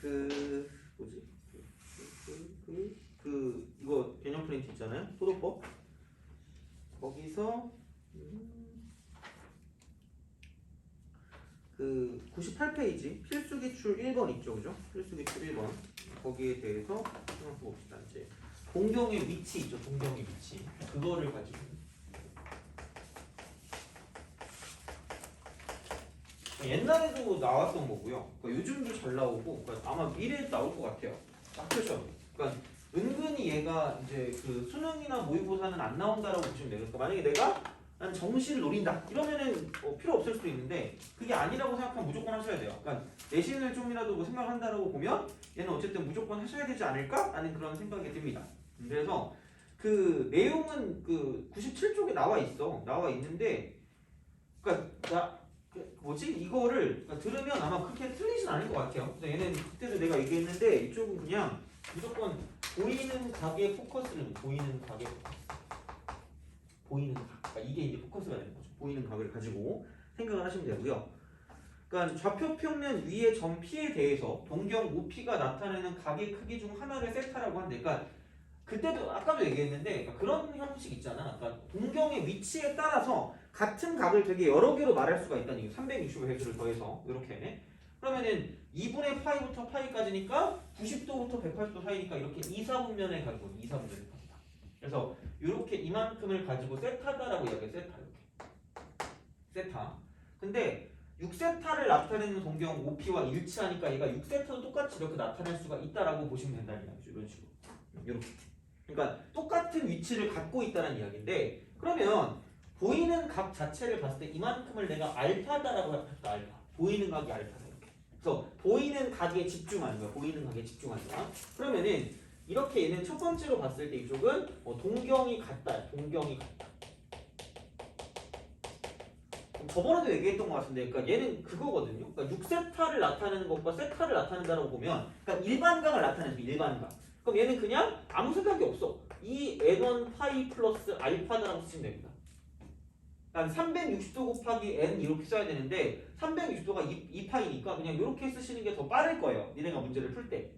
그 뭐지? 이거 개념 프린트 있잖아요. 소도법. 거기서 그 98페이지 필수 기출 1번 있죠, 그죠? 필수 기출 1번 거기에 대해서 한번 봅시다. 이제 동경의 위치 있죠, 동경의 위치 그거를 가지고 옛날에도 나왔던 거고요. 그러니까 요즘도 잘 나오고 그러니까 아마 미래에도 나올 것 같아요. 학교 시험. 그러니까 은근히 얘가 이제 그 수능이나 모의고사는 안 나온다라고 보시면 돼요. 그러니까 만약에 내가 난 정시를 노린다 이러면은 필요 없을 수도 있는데 그게 아니라고 생각하면 무조건 하셔야 돼요. 그러니까 내신을 좀이라도 뭐 생각한다라고 보면 얘는 어쨌든 무조건 하셔야 되지 않을까라는 그런 생각이 듭니다. 그래서 그 내용은 그 97쪽에 나와 있는데 그러니까 뭐지? 이거를 들으면 아마 그렇게 틀리진 않을 것 같아요. 그래서 얘는 그때도 내가 얘기했는데 이쪽은 그냥 무조건 보이는 각의 포커스를 보이는 각의 보이는 각. 그러니까 이게 이제 포커스가 되는 거죠. 보이는 각을 가지고 생각을 하시면 되고요. 그러니까 좌표 평면 위의 점 P에 대해서 동경 OP가 나타내는 각의 크기 중 하나를 세타라고 한대. 그러니까 그때도 아까도 얘기했는데 그러니까 그런 형식 있잖아. 그러니까 동경의 위치에 따라서 같은 각을 되게 여러 개로 말할 수가 있다는 얘기예요. 365회수를 더해서 이렇게. 그러면은 2분의 파이부터 파이까지니까 90도부터 180도 사이니까 이렇게 2, 4분면의 각이고 2, 4분면의 각이다. 그래서 이렇게 이만큼을 가지고 세타다라고 이야기해요. 세타 이렇게. 세타. 근데 6세타를 나타내는 동경 OP와 일치하니까 얘가 6세타도 똑같이 이렇게 나타낼 수가 있다라고 보시면 된다는 이야기죠. 이런 식으로. 이렇게. 그러니까 똑같은 위치를 갖고 있다는 이야기인데 그러면 보이는 각 자체를 봤을 때 이만큼을 내가 알파다라고 했다. 알파. 보이는 각이 알파다 이렇게. 그래서 보이는 각에 집중하는 거야. 보이는 각에 집중하는 거야. 그러면은 이렇게 얘는 첫 번째로 봤을 때 이쪽은 동경이 같다. 동경이 같다. 저번에도 얘기했던 것 같은데 그러니까 얘는 그거거든요. 그러니까 6세타를 나타내는 것과 세타를 나타낸다라고 보면 그러니까 일반각을 나타내죠. 일반각. 그럼 얘는 그냥 아무 생각이 없어. 이 n1 파이 플러스 알파다라고 쓰시면 됩니다. 그러니까 360도 곱하기 n 이렇게 써야 되는데 360도가 2파이니까 그냥 이렇게 쓰시는 게 더 빠를 거예요. 니네가 문제를 풀 때.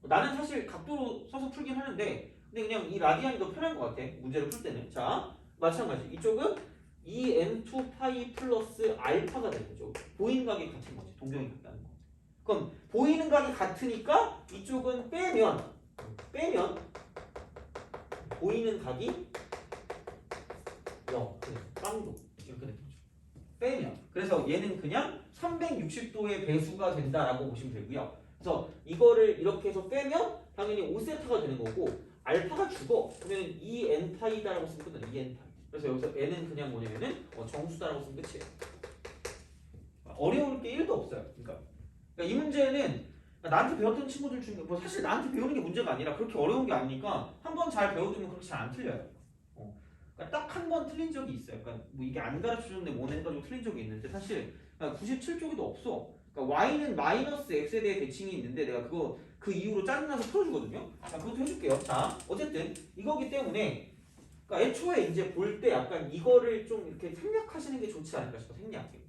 나는 사실 각도로 써서 풀긴 하는데 근데 그냥 이 라디안이 더 편한 것 같아. 문제를 풀 때는. 자, 마찬가지. 이쪽은 2n2 파이 플러스 알파가 되는 거죠. 보이는 각이 같은 거지. 동경이 같다는 거. 그럼 보이는 각이 같으니까 이쪽은 빼면 보이는 각이 0, 깡도 이렇게 되는 거죠. 빼면 그래서 얘는 그냥 360도의 배수가 된다라고 보시면 되고요. 그래서 이거를 이렇게 해서 빼면 당연히 5세타가 되는 거고 알파가 죽어. 그러면 2n파이다라고 쓰면 끝나. 2n파이. 그래서 여기서 n은 그냥 뭐냐면은 정수다라고 쓰면 끝이에요. 어려울 게 1도 없어요. 그러니까 이 문제는 나한테 배웠던 친구들 중에 뭐 사실 나한테 배우는 게 문제가 아니라 그렇게 어려운 게 아니니까 한 번 잘 배워두면 그렇게 잘 안 틀려요. 그러니까 딱 한 번 틀린 적이 있어요. 그러니까 뭐 이게 안 가르쳐줬는데 뭐 해가지고 틀린 적이 있는데 사실 97쪽에도 없어. 그러니까 y는 마이너스 x에 대해 대칭이 있는데 내가 그 이후로 짜증나서 풀어주거든요. 자, 그것도 해줄게요. 자, 어쨌든 이거기 때문에 그러니까 애초에 이제 볼 때 약간 이거를 좀 이렇게 생략하시는 게 좋지 않을까 싶어. 생략 이렇게.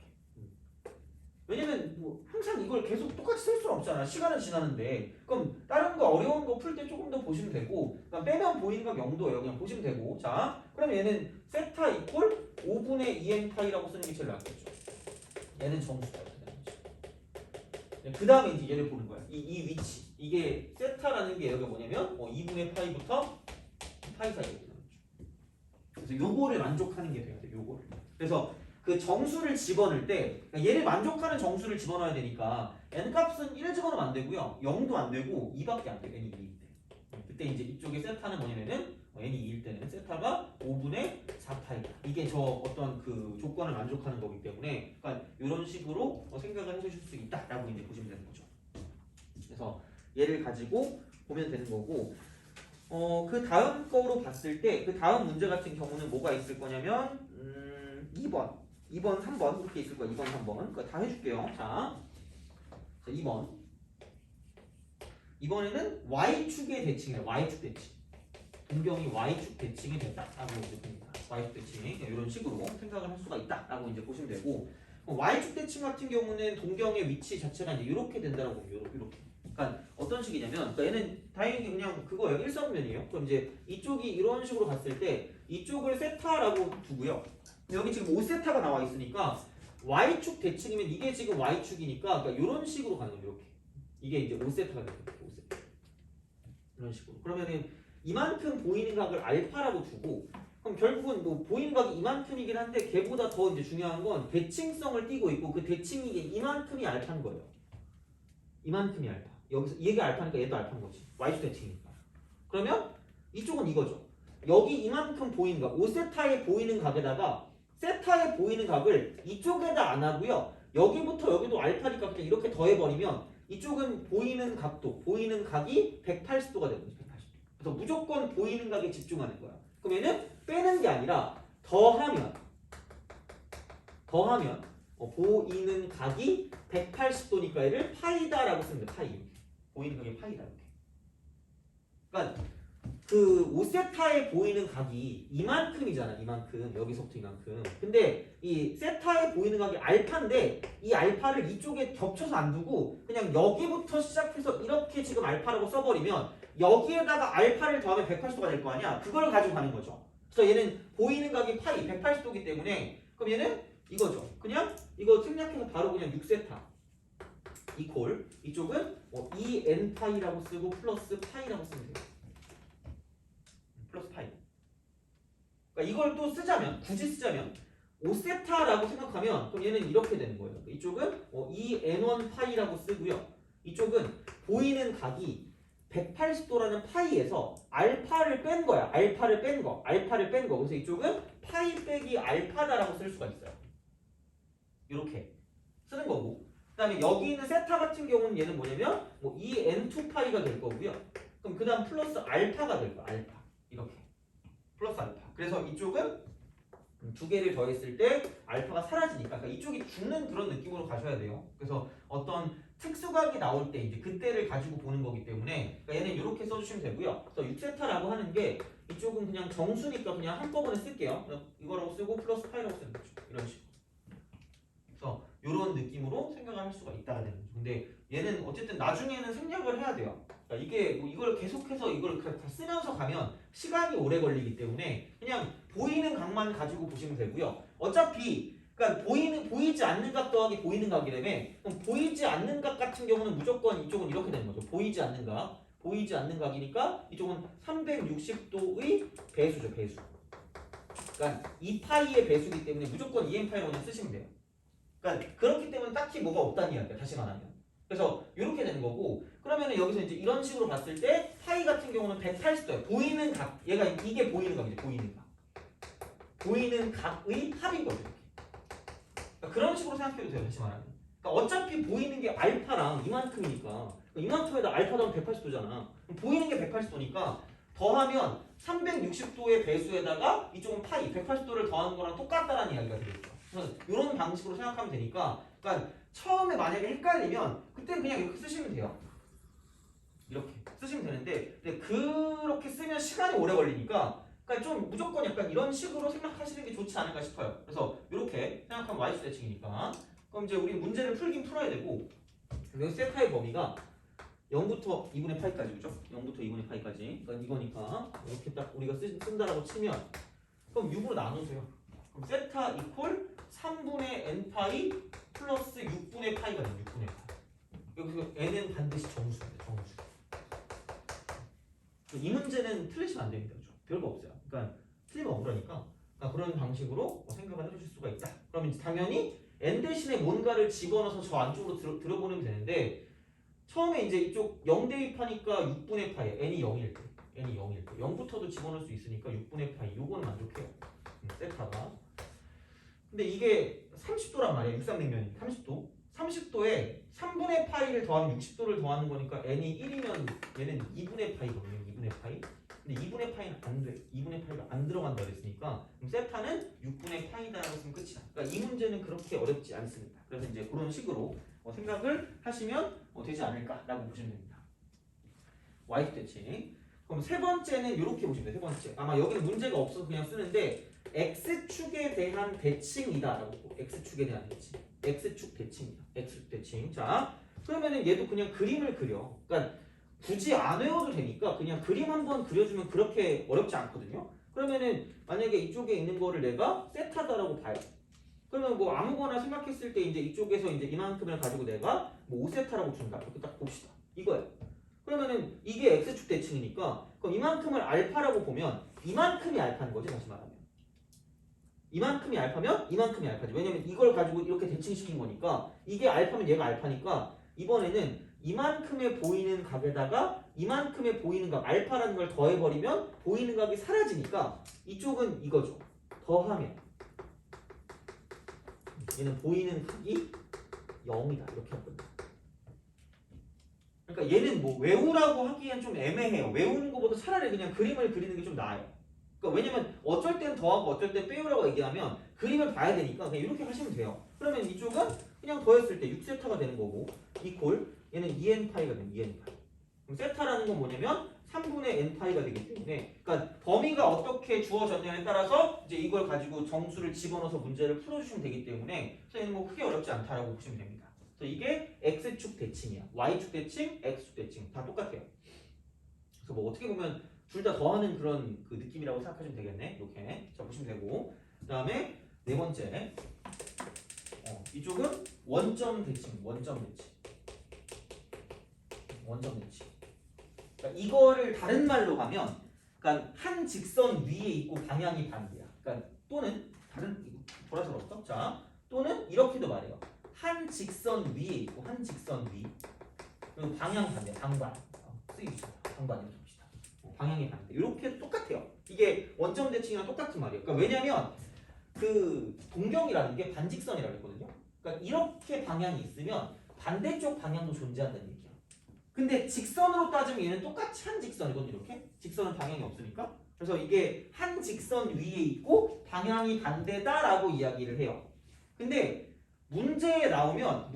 왜냐면 뭐 항상 이걸 계속 똑같이 쓸 수는 없잖아. 시간은 지나는데. 그럼 다른 거 어려운 거 풀 때 조금 더 보시면 되고 그러니까 빼면 보이는 각 0도예요. 그냥 보시면 되고. 자, 그럼 얘는 세타 이퀄 5분의 2n파이라고 쓰는 게 제일 낫겠죠. 얘는 정수다. 그 다음에 이제 얘를 보는 거야. 이 위치. 이게 세타라는 게 여기가 뭐냐면 2분의 파이부터 파이 사이에 있는 거죠. 그래서 요거를 만족하는 게 돼야 돼. 요거를. 그래서 그 정수를 집어넣을 때 그러니까 얘를 만족하는 정수를 집어넣어야 되니까 n값은 1 집어넣으면 안 되고요. 0도 안 되고 2밖에 안 돼. n이 2일 때. 그때 이제 이쪽에 세타는 뭐냐면은 n이 2일 때는 세타가 5분의 4파이다. 이게 저 어떤 그 조건을 만족하는 거기 때문에 그러니까 이런 식으로 생각을 해주실 수 있다라고 이제 보시면 되는 거죠. 그래서 얘를 가지고 보면 되는 거고 그 다음 거로 봤을 때 그 다음 문제 같은 경우는 뭐가 있을 거냐면 2번, 3번 이렇게 있을 거야. 2번, 3번 그거 다 해줄게요. 자 2번 이번에는 y축의 대칭이에요. y축 대칭. 동경이 y축 대칭이 된다라고 이제 봅니다. y축 대칭 이런 식으로 생각을 할 수가 있다라고 이제 보시면 되고 y축 대칭 같은 경우는 동경의 위치 자체가 이제 이렇게 된다라고 보면 이렇게 그러니까 어떤 식이냐면 그러니까 얘는 다행히 그냥 그거예요. 일성면이에요. 그럼 이제 이쪽이 이런 식으로 봤을 때 이쪽을 세타라고 두고요. 여기 지금 5세타가 나와 있으니까 y축 대칭이면 이게 지금 y축이니까 그러니까 이런 식으로 가는 거예요. 이렇게. 이게 이제 5세타가 되는 거예요. 5세타. 이런 식으로. 그러면은 이만큼 보이는 각을 알파라고 두고 그럼 결국은 뭐 보이는 각이 이만큼이긴 한데 걔보다 더 이제 중요한 건 대칭성을 띠고 있고 그 대칭이 이게 이만큼이 알파인 거예요. 이만큼이 알파. 여기서 얘가 알파니까 얘도 알파인 거지. y축 대칭이니까. 그러면 이쪽은 이거죠. 여기 이만큼 보이는 각, 5세타에 보이는 각에다가 세타에 보이는 각을 이쪽에다 안 하고요. 여기부터 여기도 알파니까 그냥 이렇게 더해버리면 이쪽은 보이는 각도, 보이는 각이 180도가 되는 거지. 180도. 그래서 무조건 보이는 각에 집중하는 거야. 그럼 얘는 빼는 게 아니라 더하면 보이는 각이 180도니까 얘를 파이다라고 쓰면 돼. 파이. 보이는 각이 파이다. 이렇게. 그러니까 그 5세타에 보이는 각이 이만큼이잖아. 이만큼. 여기서부터 이만큼. 근데 이 세타에 보이는 각이 알파인데 이 알파를 이쪽에 겹쳐서 안 두고 그냥 여기부터 시작해서 이렇게 지금 알파라고 써버리면 여기에다가 알파를 더하면 180도가 될 거 아니야. 그걸 가지고 가는 거죠. 그래서 얘는 보이는 각이 파이 180도기 때문에 그럼 얘는 이거죠. 그냥 이거 생략해서 바로 그냥 6세타 이퀄 이쪽은 2n 파이라고 쓰고 플러스 파이라고 쓰면 돼요. 플러스 파이. 그러니까 이걸 또 쓰자면 굳이 쓰자면 5세타라고 생각하면 그럼 얘는 이렇게 되는 거예요. 이쪽은 2n1 파이라고 쓰고요. 이쪽은 보이는 각이 180도라는 파이에서 알파를 뺀 거야. 알파를 뺀 거. 그래서 이쪽은 파이 빼기 알파다라고 쓸 수가 있어요. 이렇게 쓰는 거고. 그다음에 여기 있는 세타 같은 경우는 얘는 뭐냐면 2n2 파이가 될 거고요. 그럼 그다음 플러스 알파가 될 거야. 알파. 이렇게. 플러스 알파. 그래서 이쪽은 두 개를 더했을 때 알파가 사라지니까 그러니까 이쪽이 죽는 그런 느낌으로 가셔야 돼요. 그래서 어떤 특수각이 나올 때 이제 그때를 가지고 보는 거기 때문에 그러니까 얘는 이렇게 써주시면 되고요. 그래서 6세타라고 하는 게 이쪽은 그냥 정수니까 그냥 한꺼번에 쓸게요. 이거라고 쓰고 플러스 파이라고 쓰는 거죠. 이런 식으로. 그래서 이런 느낌으로 생각을 할 수가 있다가 되는 거죠. 근데 얘는 어쨌든 나중에는 생략을 해야 돼요. 그러니까 이게 이걸 계속해서 이걸 다 쓰면서 가면 시간이 오래 걸리기 때문에 그냥 보이는 각만 가지고 보시면 되고요. 어차피 그러니까 보이지 않는 각 더하기 보이는 각이라며 그럼 보이지 않는 각 같은 경우는 무조건 이쪽은 이렇게 되는 거죠. 보이지 않는 각이니까 이쪽은 360도의 배수죠. 배수. 그러니까 2파이의 배수이기 때문에 무조건 2n파이로 그냥 쓰시면 돼요. 그러니까 그렇기 때문에 딱히 뭐가 없다는 이야기야. 다시 말하면. 그래서 이렇게 되는 거고 그러면은 여기서 이제 이런 식으로 봤을 때 파이 같은 경우는 180도예요. 보이는 각. 얘가 이게 보이는 각이죠. 보이는 각. 보이는 각의 합인 거죠. 이렇게. 그러니까 그런 식으로 생각해도 돼요. 다시 말하면. 그러니까 어차피 보이는 게 알파랑 이만큼이니까 이만큼에다 알파 더하면 180도잖아. 보이는 게 180도니까 더하면 360도의 배수에다가 이쪽은 파이 180도를 더하는 거랑 똑같다라는 이야기가 되겠죠. 그래서 이런 방식으로 생각하면 되니까 그러니까 처음에 만약에 헷갈리면 그때는 그냥 이렇게 쓰시면 돼요. 이렇게 쓰시면 되는데 근데 그렇게 쓰면 시간이 오래 걸리니까 그러니까 좀 무조건 약간 이런 식으로 생각하시는 게 좋지 않을까 싶어요. 그래서 이렇게 생각하면 y수 대칭이니까 그럼 이제 우리 문제를 풀긴 풀어야 되고 여기 세타의 범위가 0부터 2분의 파이까지 그죠? 0부터 2분의 파이까지 그러니까 이거니까 이렇게 딱 우리가 쓴다라고 치면 그럼 6으로 나누세요. 그럼 세타 이퀄 3분의 n파이 플러스 6분의 파이가 돼요. 6분의 파이. 여기서 n은 반드시 정수입니다. 정수. 이 문제는 틀리시면 안 됩니다. 그렇죠? 별거 없어요. 그러니까 틀리면 억울하니까 그런 방식으로 생각을 해주실 수가 있다. 그러면 이제 당연히 n 대신에 뭔가를 집어넣어서 저 안쪽으로 들어보내면 되는데 처음에 이제 이쪽 0대 2파니까 6분의 파이 n이 0일 때 n이 0일 때 0부터도 집어넣을 수 있으니까 6분의 파이 요거는 만족해요. 세타가. 근데 이게 30도란 말이에요. 육삼냉면이 30도. 30도에 3분의 파이를 더하면 60도를 더하는 거니까 n이 1이면 얘는 2분의 파이거든요. 2분의 파이. 근데 2분의 파이는 안 돼. 2분의 파이가 안 들어간다 그랬으니까 그럼 세타는 6분의 파이다라고 쓰면 끝이다. 그러니까 이 문제는 그렇게 어렵지 않습니다. 그래서 이제 그런 식으로 생각을 하시면 되지 않을까라고 보시면 됩니다. y수 대칭. 그럼 세 번째는 이렇게 보시면 돼요. 세 번째. 아마 여기는 문제가 없어서 그냥 쓰는데 x축에 대한 대칭이다라고. x축에 대한 대칭. x축 대칭이다. x축 대칭. 자, 그러면은 얘도 그냥 그림을 그려. 그러니까 굳이 안 외워도 되니까 그냥 그림 한번 그려주면 그렇게 어렵지 않거든요. 그러면은 만약에 이쪽에 있는 거를 내가 세타다라고 봐요. 그러면 뭐 아무거나 생각했을 때 이제 이쪽에서 이제 이만큼을 가지고 내가 뭐 5세타라고 준다. 이렇게 딱 봅시다. 이거예요. 그러면은 이게 x축 대칭이니까 그럼 이만큼을 알파라고 보면 이만큼이 알파인 거지, 다시 말하면. 이만큼이 알파면 이만큼이 알파지. 왜냐면 이걸 가지고 이렇게 대칭시킨 거니까 이게 알파면 얘가 알파니까 이번에는 이만큼에 보이는 각에다가 이만큼에 보이는 각 알파라는 걸 더해버리면 보이는 각이 사라지니까 이쪽은 이거죠. 더하면 얘는 보이는 각이 0이다. 이렇게 하거든요. 그러니까 얘는 뭐 외우라고 하기엔 좀 애매해요. 외우는 것보다 차라리 그냥 그림을 그리는 게 좀 나아요. 그러니까 왜냐면 어쩔 땐 더하고 어쩔 땐 빼요라고 얘기하면 그림을 봐야 되니까 그냥 이렇게 하시면 돼요. 그러면 이쪽은 그냥 더했을 때 6세타가 되는 거고 이콜 얘는 2n파이가 되는 2n파이. 그럼 세타라는 건 뭐냐면 3분의 n파이가 되기 때문에 그러니까 범위가 어떻게 주어졌냐에 따라서 이제 이걸 가지고 정수를 집어넣어서 문제를 풀어주시면 되기 때문에 그래서 얘는 뭐 크게 어렵지 않다라고 보시면 됩니다. 그래서 이게 x축 대칭이야. y축 대칭, x축 대칭 다 똑같아요. 그래서 뭐 어떻게 보면 둘 다 더하는 그런 그 느낌이라고 생각하시면 되겠네. 이렇게 자 보시면 되고 그 다음에 네 번째 이쪽은 원점 대칭, 원점 대칭, 원점 대칭. 그러니까 이거를 다른 말로 가면, 그러니까 한 직선 위에 있고 방향이 반대야. 그러니까 또는 다른 돌아서 그렇죠? 자 또는 이렇게도 말해요. 한 직선 위에 있고 한 직선 위 그리고 방향 반대, 방반 쓰기 좋다. 방반이라고 봅시다. 방향이 반대. 이렇게 똑같아요. 이게 원점 대칭이랑 똑같은 말이에요. 그러니까 왜냐면 그 동경이라는 게 반직선이라고 했거든요. 그러니까 이렇게 방향이 있으면 반대쪽 방향도 존재한다는 얘기야. 근데 직선으로 따지면 얘는 똑같이 한 직선이거든요. 이렇게 직선은 방향이 없으니까. 그래서 이게 한 직선 위에 있고 방향이 반대다라고 이야기를 해요. 근데 문제 나오면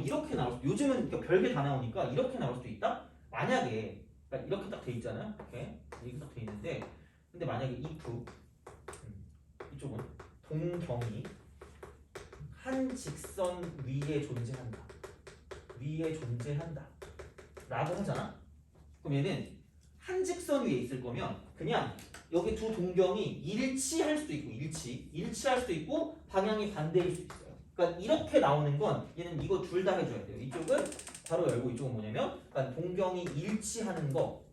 이렇게 나올 수, 요즘은 그러니까 별게 다 나오니까 이렇게 나올 수도 있다. 만약에 그러니까 이렇게 딱 돼 있잖아요. 이렇게 딱 돼 있는데, 근데 만약에 if 이쪽은 동경이 한 직선 위에 존재한다. 라고 하잖아. 그럼 얘는 한 직선 위에 있을 거면 그냥 여기 두 동경이 일치할 수도 있고 일치할 수도 있고 방향이 반대일 수도 있어요. 그러니까 이렇게 나오는 건 얘는 이거 둘 다 해줘야 돼요. 이쪽은 괄호 열고 이쪽은 뭐냐면 그러니까 동경이 일치하는 거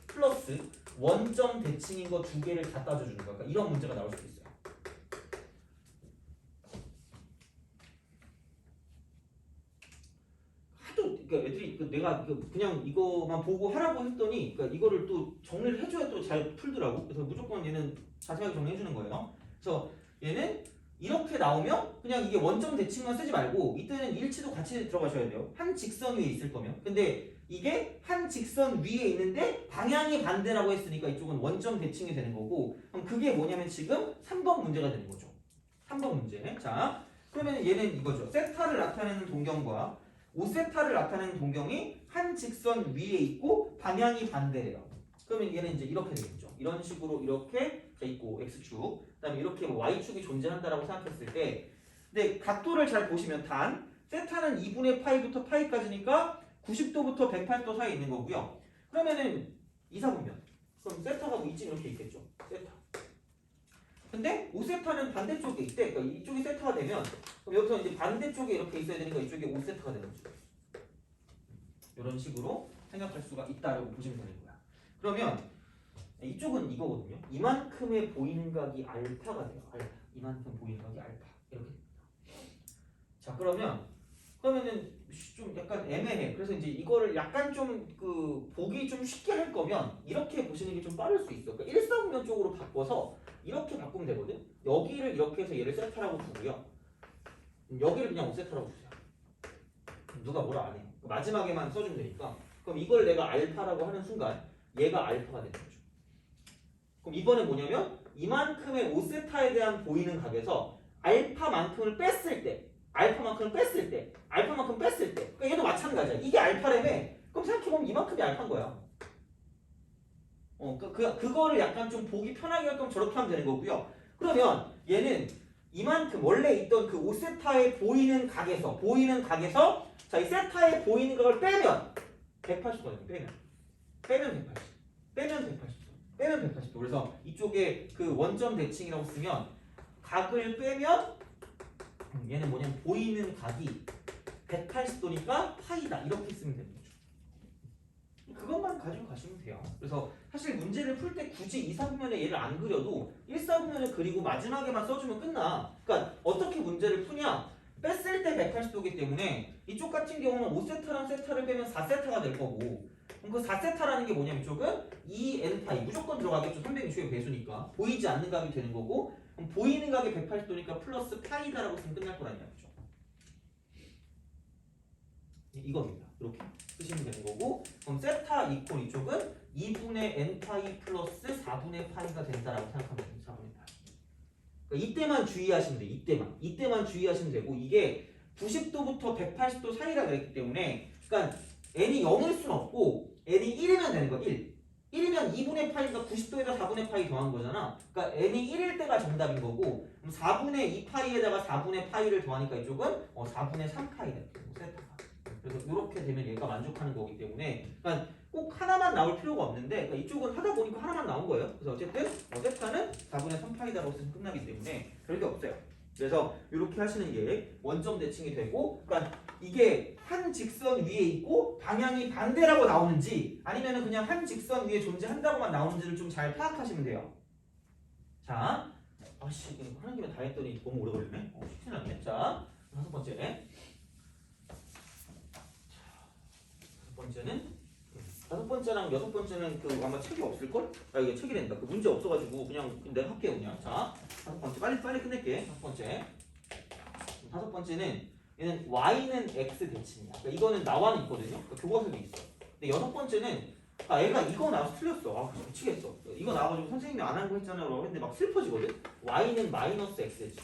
플러스 원점 대칭인 거 두 개를 다 따져주는 거. 그러니까 이런 문제가 나올 수도 있어요. 그러니까 애들이 내가 그냥 이거만 보고 하라고 했더니 그러니까 이거를 또 정리를 해줘야 또 잘 풀더라고. 그래서 무조건 얘는 자세하게 정리해주는 거예요. 그래서 얘는 이렇게 나오면 그냥 이게 원점 대칭만 쓰지 말고 이때는 일치도 같이 들어가셔야 돼요. 한 직선 위에 있을 거면. 근데 이게 한 직선 위에 있는데 방향이 반대라고 했으니까 이쪽은 원점 대칭이 되는 거고, 그럼 그게 뭐냐면 지금 3번 문제가 되는 거죠. 3번 문제. 자, 그러면 얘는 이거죠. 세타를 나타내는 동경과 5세타를 나타내는 동경이 한 직선 위에 있고 방향이 반대래요. 그러면 얘는 이제 이렇게 되겠죠. 이런 식으로 이렇게 있고 x축, 그다음에 이렇게 뭐 y축이 존재한다라고 생각했을 때, 근데 각도를 잘 보시면 단 세타는 2분의 파이부터 파이까지니까 90도부터 108도 사이에 있는 거고요. 그러면은 이사분면 그럼 세타가 뭐 이쯤 이렇게 있겠죠. 세타. 근데 5세타는 반대쪽에 있대. 그러니까 이쪽이 세타가 되면 그럼 여기서 이제 반대쪽에 이렇게 있어야 되니까 이쪽이 5세타가 되는 거죠. 이런 식으로 생각할 수가 있다라고 보시면 되는 거야. 그러면 이쪽은 이거거든요. 이만큼의 보이는 각이 알파가 돼요. 알파. 이만큼 보이는 각이 알파. 이렇게 됩니다. 자, 그러면은 좀 약간 애매해. 그래서 이제 이거를 약간 좀 보기 좀 쉽게 할 거면 이렇게 보시는 게 좀 빠를 수 있어. 그러니까 일사분면 쪽으로 바꿔서 이렇게 바꾸면 되거든. 여기를 이렇게 해서 얘를 세타라고 두고요. 여기를 그냥 5세타라고 주세요. 누가 뭐라 안 해. 마지막에만 써주면 되니까. 그럼 이걸 내가 알파라고 하는 순간 얘가 알파가 되는 거죠. 그럼 이번에 뭐냐면 이만큼의 5세타에 대한 보이는 각에서 알파만큼을 뺐을 때 그러니까 얘도 마찬가지야. 이게 알파라며. 그럼 생각해보면 이만큼이 알파인 거야. 그거를 약간 좀 보기 편하게 할 거면 저렇게 하면 되는 거고요. 그러면 얘는 이만큼 원래 있던 그 5세타에 보이는 각에서 자, 이 세타에 보이는 각을 빼면 180도거든요. 빼면 180도. 그래서 이쪽에 그 원점 대칭이라고 쓰면 각을 빼면 얘는 뭐냐면 보이는 각이 180도니까 파이다. 이렇게 쓰면 되는 거죠. 그것만 가지고 가시면 돼요. 그래서 사실 문제를 풀 때 굳이 2사분면에 얘를 안 그려도 1사분면을 그리고 마지막에만 써주면 끝나. 그러니까 어떻게 문제를 푸냐? 뺐을 때 180도이기 때문에 이쪽 같은 경우는 5세타랑 세타를 빼면 4세타가 될 거고, 그럼 그 4세타라는 게 뭐냐면 이쪽은 2n파이 무조건 들어가겠죠. 360의 배수니까 보이지 않는 각이 되는 거고, 그럼 보이는 각이 180도니까 플러스 파이다라고 쓰면 끝날 거란 이야기죠. 이겁니다. 이렇게 쓰시면 되는 거고, 그럼 세타 이퀄 이쪽은 2분의 n파이 플러스 4분의 파이가 된다라고 생각하면 됩니다. 4분의 파이. 그러니까 이때만 주의하시면 돼요. 이때만 주의하시면 되고, 이게 90도부터 180도 사이라 그랬기 때문에, 그러니까 n이 0일 수는 없고 n이 1이면 되는 거야. 1이면 2분의 파이가 90도에다 4분의 파이 더한 거잖아. 그러니까 n이 1일 때가 정답인 거고, 그럼 4분의 2파이에다가 4분의 파이를 더하니까 이쪽은 4분의 3파이 됩니다. 세타가. 그래서 이렇게 되면 얘가 만족하는 거기 때문에, 그러니까 꼭 하나만 나올 필요가 없는데, 그러니까 이쪽은 하다 보니까 하나만 나온 거예요. 그래서 어쨌든 세타는 4분의 3파이다라고 쓰면 끝나기 때문에 별게 없어요. 그래서 이렇게 하시는 게 원점 대칭이 되고, 그러니까 이게 한 직선 위에 있고 방향이 반대라고 나오는지 아니면은 그냥 한 직선 위에 존재한다고만 나오는지를 좀 잘 파악하시면 돼요. 자, 아씨 하는 김에 다 했더니 너무 오래 걸리네. 쉽지 않네. 자, 다섯 번째. 다섯 번째랑 여섯 번째는 그 아마 책이 없을걸? 아 이게 책이 된다. 그 문제 없어가지고 그냥 내가 할게요 그냥. 자, 다섯 번째 빨리 끝낼게. 다섯 번째는 얘는 y는 x 대칭이야. 그러니까 이거는 나와는 있거든요. 그러니까 교과서도 있어. 근데 여섯 번째는 얘가 이거 나와서 틀렸어. 미치겠어. 이거 나와가지고 선생님이 안 한 거 했잖아요. 근데 막 슬퍼지거든. y는 마이너스 x 대칭.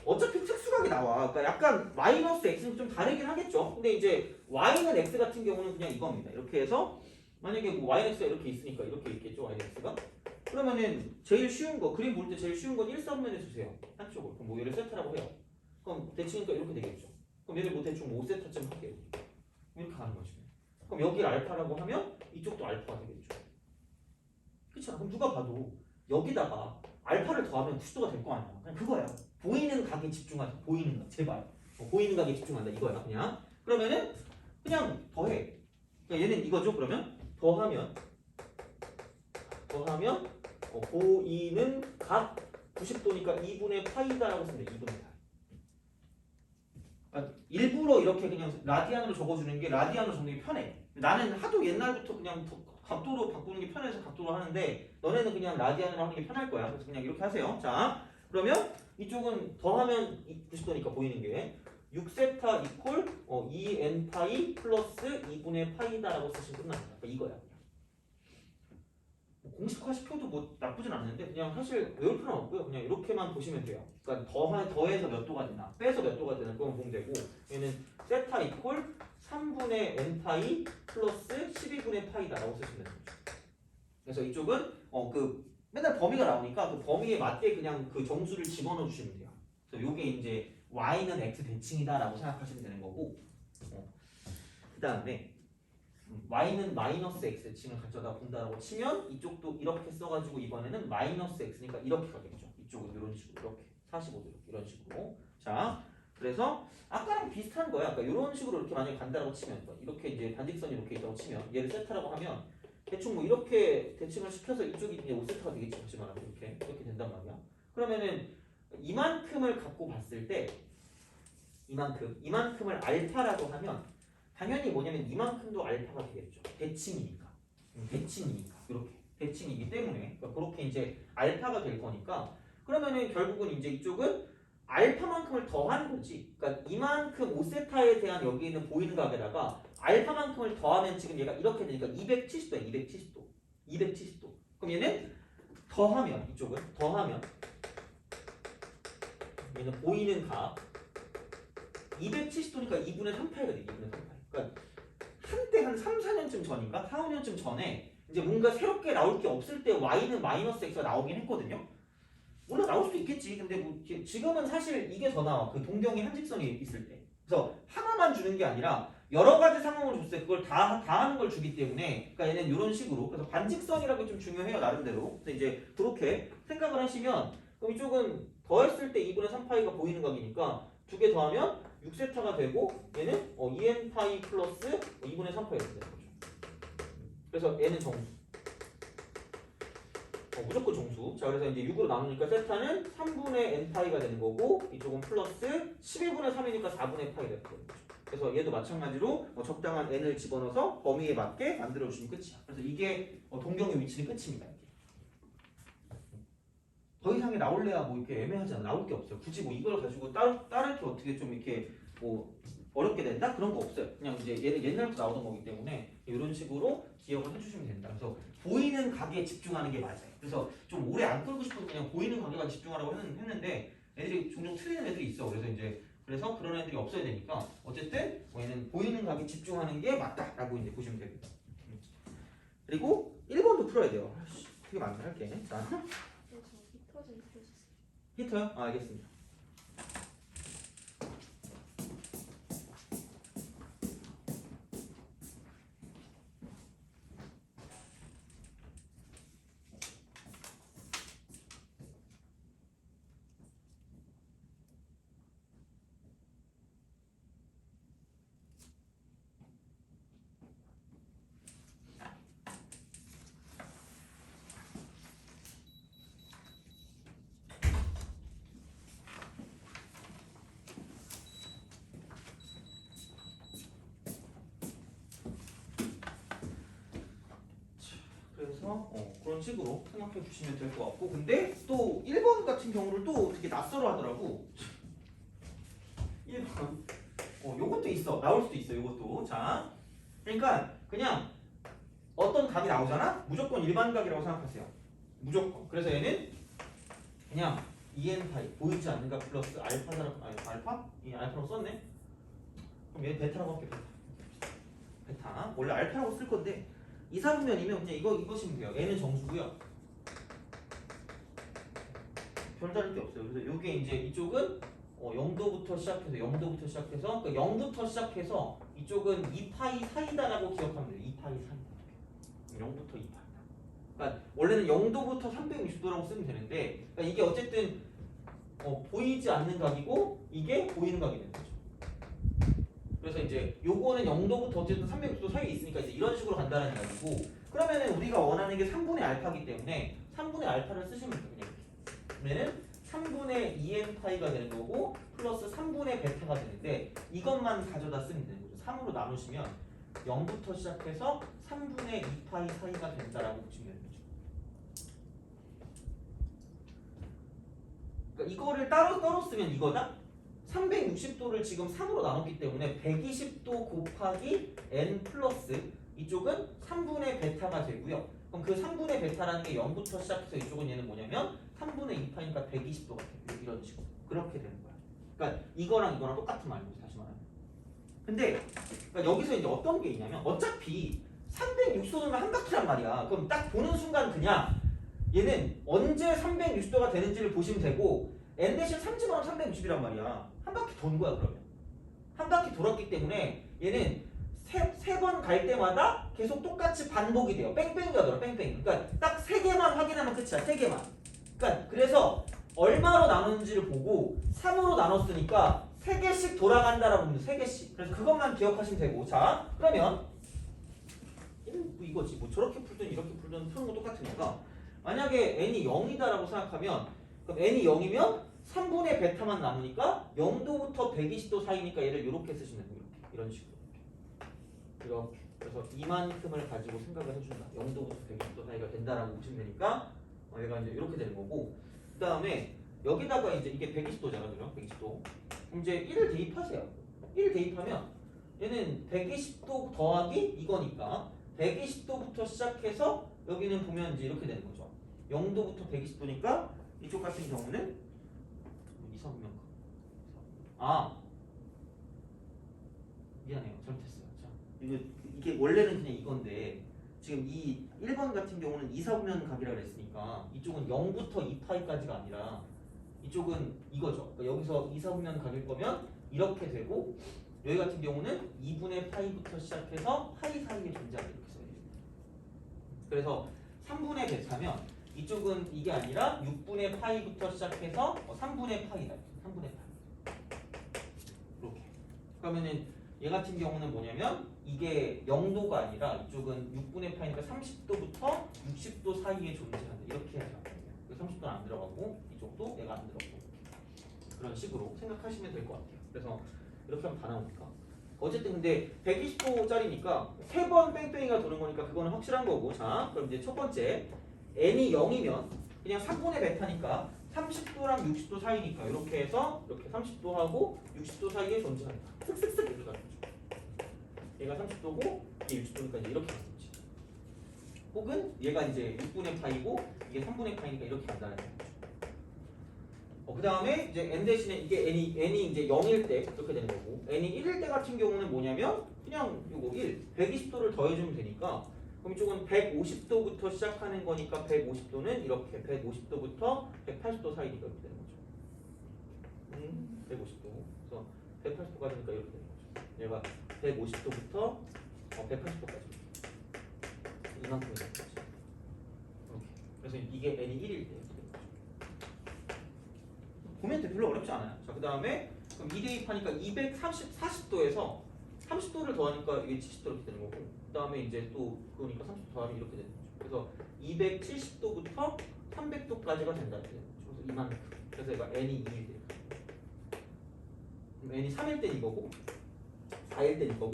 어차피 특수각이 나와. 그러니까 약간 마이너스 x는 좀 다르긴 하겠죠. 근데 이제 y는 x 같은 경우는 그냥 이겁니다. 이렇게 해서 만약에 뭐 y는 x가 이렇게 있으니까 이렇게 있겠죠. y는 x가. 그러면은 제일 쉬운 거 그림 볼 때 제일 쉬운 건 1사분면에 주세요. 한쪽으로. 그럼 뭐 얘를 세타라고 해요. 그럼 대칭이니까 이렇게 되겠죠. 그럼 얘를 뭐 대충 5세타쯤 할게요. 이렇게 가는 거지. 그럼 여기를 알파라고 하면 이쪽도 알파가 되겠죠. 그렇죠. 그럼 누가 봐도 여기다가 알파를 더하면 90도가 될 거 아니야. 그냥 그거야. 보이는 각에 집중하자. 보이는 각 제발. 보이는 각에 집중한다 이거야. 그냥 그러면은 그냥 더해. 그러니까 얘는 이거죠. 그러면 더하면 보이는 각 90도니까 2분의 파이다라고 쓰면 돼. 2분의 파이. 그러니까 일부러 이렇게 그냥 라디안으로 적어주는 게 라디안으로 적는 게 편해. 나는 하도 옛날부터 그냥 각도로 바꾸는 게 편해서 각도로 하는데 너네는 그냥 라디안으로 하는 게 편할 거야. 그래서 그냥 이렇게 하세요. 자, 그러면 이쪽은 더하면 90도니까 보이는 게 6세타 이퀄 2n파이 플러스 2분의 파이다라고 쓰시면 끝납니다. 그러니까 이거야. 공식화 시켜도 뭐 나쁘진 않는데 그냥 사실 외울 필요는 없고요. 그냥 이렇게만 보시면 돼요. 그러니까 더해서 몇 도가 되나 빼서 몇 도가 되나 그건 보면 되고, 얘는 세타 이퀄 3분의 n파이 플러스 12분의 파이다라고 쓰시면 됩니다. 그래서 이쪽은 그 맨날 범위가 나오니까 그 범위에 맞게 그냥 그 정수를 집어넣어 주시면 돼요. 그래서 요게 이제 y는 x 대칭이다라고 생각하시면 되는 거고, 그 다음에 y는 마이너스 x 대칭을 가져다 본다라고 치면 이쪽도 이렇게 써가지고 이번에는 마이너스 x니까 이렇게 가겠죠. 이쪽은 이런 식으로 이렇게 45도 이런 식으로. 자, 그래서 아까랑 비슷한 거야. 아까 이런 식으로 이렇게 만약에 간다라고 치면 이렇게 이제 반직선이 이렇게 있다고 치면 얘를 세타라고 하면 대충 뭐 이렇게 대칭을 시켜서 이쪽이 이제 5세타가 되겠지. 다시 말하면 이렇게 된단 말이야. 그러면은 이만큼을 갖고 봤을 때 이만큼을 알파라고 하면 당연히 뭐냐면 이만큼도 알파가 되겠죠. 대칭이니까 이렇게 대칭이기 때문에 그러니까 그렇게 이제 알파가 될 거니까, 그러면은 결국은 이제 이쪽은 알파만큼을 더하는 거지. 그러니까 이만큼 5세타에 대한 여기 있는 보이는 각에다가 알파만큼을 더하면 지금 얘가 이렇게 되니까 270도야. 270도. 그럼 얘는 더하면 이쪽은 얘는 보이는 각 270도니까 2분의 3파이가 돼. 2분의 3파이. 그러니까 한때 한 3, 4년쯤 전인가? 4, 5년쯤 전에 이제 뭔가 새롭게 나올 게 없을 때 y는 마이너스 x가 나오긴 했거든요. 물론 나올 수도 있겠지. 근데 뭐 지금은 사실 이게 더 나와. 그 동경이 한직선이 있을 때. 그래서 하나만 주는 게 아니라 여러 가지 상황을 줬을 때 그걸 다 하는 걸 주기 때문에, 그러니까 얘는 이런 식으로. 그래서 반직선이라고 좀 중요해요, 나름대로. 근데 이제 그렇게 생각을 하시면, 그럼 이쪽은 더했을 때 2분의 3파이가 보이는 각이니까 두 개 더하면 6세타가 되고, 얘는 2n파이 플러스 2분의 3파이가 되는 거죠. 그래서 얘는 정수. 무조건 정수. 자, 그래서 이제 6으로 나누니까 세타는 3분의 n파이가 되는 거고, 이쪽은 플러스 11분의 3이니까 4분의 파이가 되는 거죠. 그래서 얘도 마찬가지로 적당한 n을 집어넣어서 범위에 맞게 만들어주시면 끝이야. 그래서 이게 동경의 위치는 끝입니다. 이게. 더 이상이 나올래야 뭐 이렇게 애매하잖아. 나올 게 없어요. 굳이 뭐 이걸 가지고 따르게 어떻게 좀 이렇게 뭐 어렵게 된다? 그런 거 없어요. 그냥 이제 얘는 옛날부터 나오던 거기 때문에 이런 식으로 기억을 해주시면 된다. 그래서 보이는 각에 집중하는 게 맞아요. 그래서 좀 오래 안 끌고 싶어서 그냥 보이는 각에만 집중하라고 했는데 애들이 종종 틀리는 애들이 있어. 그래서 그런 애들이 없어야 되니까 어쨌든 얘는 보이는 각에 집중하는 게 맞다라고 이제 보시면 됩니다. 그리고 1번도 풀어야 돼요. 되게 많네 할게. 자, 히터 좀 풀어주세요. 히터요? 알겠습니다. 그래서 그런 식으로 생각해 주시면 될 것 같고, 근데 또 1번 같은 경우를 또 되게 낯설어 하더라고. 1번 요것도 있어. 나올 수도 있어. 요것도. 자, 그러니까 그냥 어떤 각이 나오잖아? 무조건 일반각이라고 생각하세요. 무조건. 그래서 얘는 그냥 2n파이 보이지 않는 각 플러스 알파? 이 알파라고 썼네? 그럼 얘 베타라고 할게. 베타. 원래 알파라고 쓸 건데 2, 3분면이면 그냥 이거시면 돼요. 얘는 정수고요. 별다를 게 없어요. 그래서 요게 이제 이쪽은 0도부터 시작해서 그러니까 0부터 시작해서 이쪽은 2파이 사이다라고 기억하면 돼요. 2파이 사이다. 0부터 2파이다. 그러니까 원래는 0도부터 360도라고 쓰면 되는데, 그러니까 이게 어쨌든 보이지 않는 각이고 이게 보이는 각이 되는 거죠. 그래서 이제 요거는 0도부터 어쨌든 360도 사이에 있으니까 이제 이런 식으로 간다는 이야기고, 그러면은 우리가 원하는 게 3분의 알파이기 때문에 3분의 알파를 쓰시면 돼요. 그냥 이렇게. 그러면은 3분의 2n파이가 되는 거고 플러스 3분의 베타가 되는데 이것만 가져다 쓰면 되는 거죠. 3으로 나누시면 0부터 시작해서 3분의 2파이 사이가 된다라고 보시면 되는 거죠. 그러니까 이거를 따로 쓰면 이거다. 360도를 지금 3으로 나눴기 때문에 120도 곱하기 n 플러스 이쪽은 3분의 베타가 되고요. 그럼 그 3분의 베타라는 게 0부터 시작해서 이쪽은 얘는 뭐냐면 3분의 2파니까 120도가 돼요. 이런 식으로. 그렇게 되는 거야. 그러니까 이거랑 똑같은 말이죠. 다시 말하면. 근데 그러니까 여기서 이제 어떤 게 있냐면 어차피 360도면 한바퀴란 말이야. 그럼 딱 보는 순간 그냥 얘는 언제 360도가 되는지를 보시면 되고 n 대신 3집어넣으면 360이란 말이야. 한 바퀴 도는 거야. 그러면 한 바퀴 돌았기 때문에 얘는 세 번 갈 때마다 계속 똑같이 반복이 돼요. 뺑뺑이 가더라. 뺑뺑이. 그러니까 딱 3개만 확인하면 끝이야. 3개만. 그러니까 그래서 얼마로 나누는지를 보고 3으로 나눴으니까 3개씩 돌아간다라고 보면 3개씩. 그래서 그것만 기억하시면 되고. 자, 그러면 이거지. 뭐 저렇게 풀든 이렇게 풀든 푸는 거 똑같으니까 만약에 n이 0이다라고 생각하면 그럼 n이 0이면 3분의 베타만 남으니까 0도부터 120도 사이니까 얘를 이렇게 쓰시면 돼요. 이런 식으로. 이렇게. 그래서 이만큼을 가지고 생각을 해준다. 0도부터 120도 사이가 된다라고 보시면 되니까 얘가 이제 이렇게 되는 거고, 그 다음에 여기다가 이제 이게 120도잖아, 그죠? 120도. 그럼 이제 1을 대입하세요. 1 대입하면 얘는 120도 더하기 이거니까 120도부터 시작해서 여기는 보면 이제 이렇게 되는 거죠. 0도부터 120도니까 이쪽 같은 경우는 2, 3명. 미안해요. 잘못했어요. 자, 이게 원래는 그냥 이건데 지금 이 1번 같은 경우는 2, 4분면 각이라고 했으니까 이쪽은 0부터 2파이까지가 아니라 이쪽은 이거죠. 그러니까 여기서 2, 4분면 각일 거면 이렇게 되고 여기 같은 경우는 2분의 파이부터 시작해서 파이 사이에 존재하는 이렇게 써야 됩니다. 그래서 3분의 베타면 이쪽은 이게 아니라 6분의 파이부터 시작해서 3분의 파이다. 3분의 파이. 이렇게. 그러면은 얘 같은 경우는 뭐냐면 이게 0도가 아니라 이쪽은 6분의 파이니까 30도부터 60도 사이에 존재한다. 이렇게 해야죠. 30도는 안 들어가고 이쪽도 얘가 안 들어가고 그런 식으로 생각하시면 될 것 같아요. 그래서 이렇게 하면 다 나오니까 어쨌든 근데 120도짜리니까 3번 뺑뺑이가 도는 거니까 그거는 확실한 거고. 자 그럼 이제 첫 번째 n이 0이면 그냥 3분의 베타니까 30도랑 60도 사이니까 이렇게 해서 이렇게 30도하고 60도 사이에 존재한다. 쓱쓱쓱 이렇게 가는 거죠. 얘가 30도고 이게 60도니까 이제 이렇게 가는 거지. 혹은 얘가 이제 6분의 파이고 이게 3분의 파이니까 이렇게 간다는 거죠. 그 다음에 이제 n 대신에 이게 n이 이제 0일 때 이렇게 되는 거고 n이 1일 때 같은 경우는 뭐냐면 그냥 요거 120도를 더해주면 되니까 그럼 이쪽은 150도부터 시작하는 거니까 150도는 이렇게 150도부터 180도 사이니까 이렇게 되는 거죠. 150도. 그래서 180도가 되니까 이렇게 되는 거죠. 얘가 150도부터 180도까지 이만큼이 되는 거죠. 이렇게. 그래서 이게 n이 1일 때 이렇게 되는 거죠. 보면 별로 어렵지 않아요. 자, 그 다음에 그럼 2 대입하니까 240도에서 30도를 더하니까 이게 70도 이렇게 되는 거고 그 다음에 이제 또 그거니까 30도 더하면 이렇게 되는 거죠. 그래서 270도부터 300도까지가 된다 이렇게 되는 거죠. 그래서 이만큼. 그래서 얘가 n이 2일 때 그럼 n이 3일 땐 이거고 4일 땐 이거고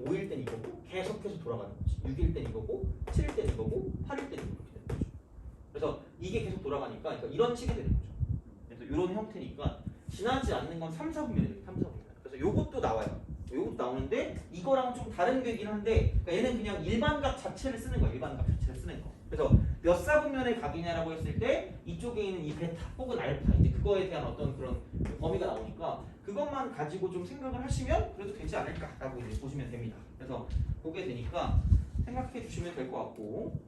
5일 땐 이거고 계속해서 돌아가는 거지. 6일 땐 이거고 7일 땐 이거고 8일 땐 이렇게 되는 거죠. 그래서 이게 계속 돌아가니까 그러니까 이런 식이 되는 거죠. 그래서 이런 형태니까 지나지 않는 건 3, 4분면이에요. 3, 4분면. 그래서 요것도 나와요. 요것도 나오는데 이거랑 좀 다른 궤긴 한데 그러니까 얘는 그냥 일반각 자체를 쓰는 거예요. 일반각 자체를 쓰는 거. 그래서 몇 사분면의 각이냐라고 했을 때 이쪽에 있는 이 베타 혹은 알파 이제 그거에 대한 어떤 그런 범위가 나오니까 그것만 가지고 좀 생각을 하시면 그래도 되지 않을까라고 이제 보시면 됩니다. 그래서 보게 되니까 생각해 주시면 될 것 같고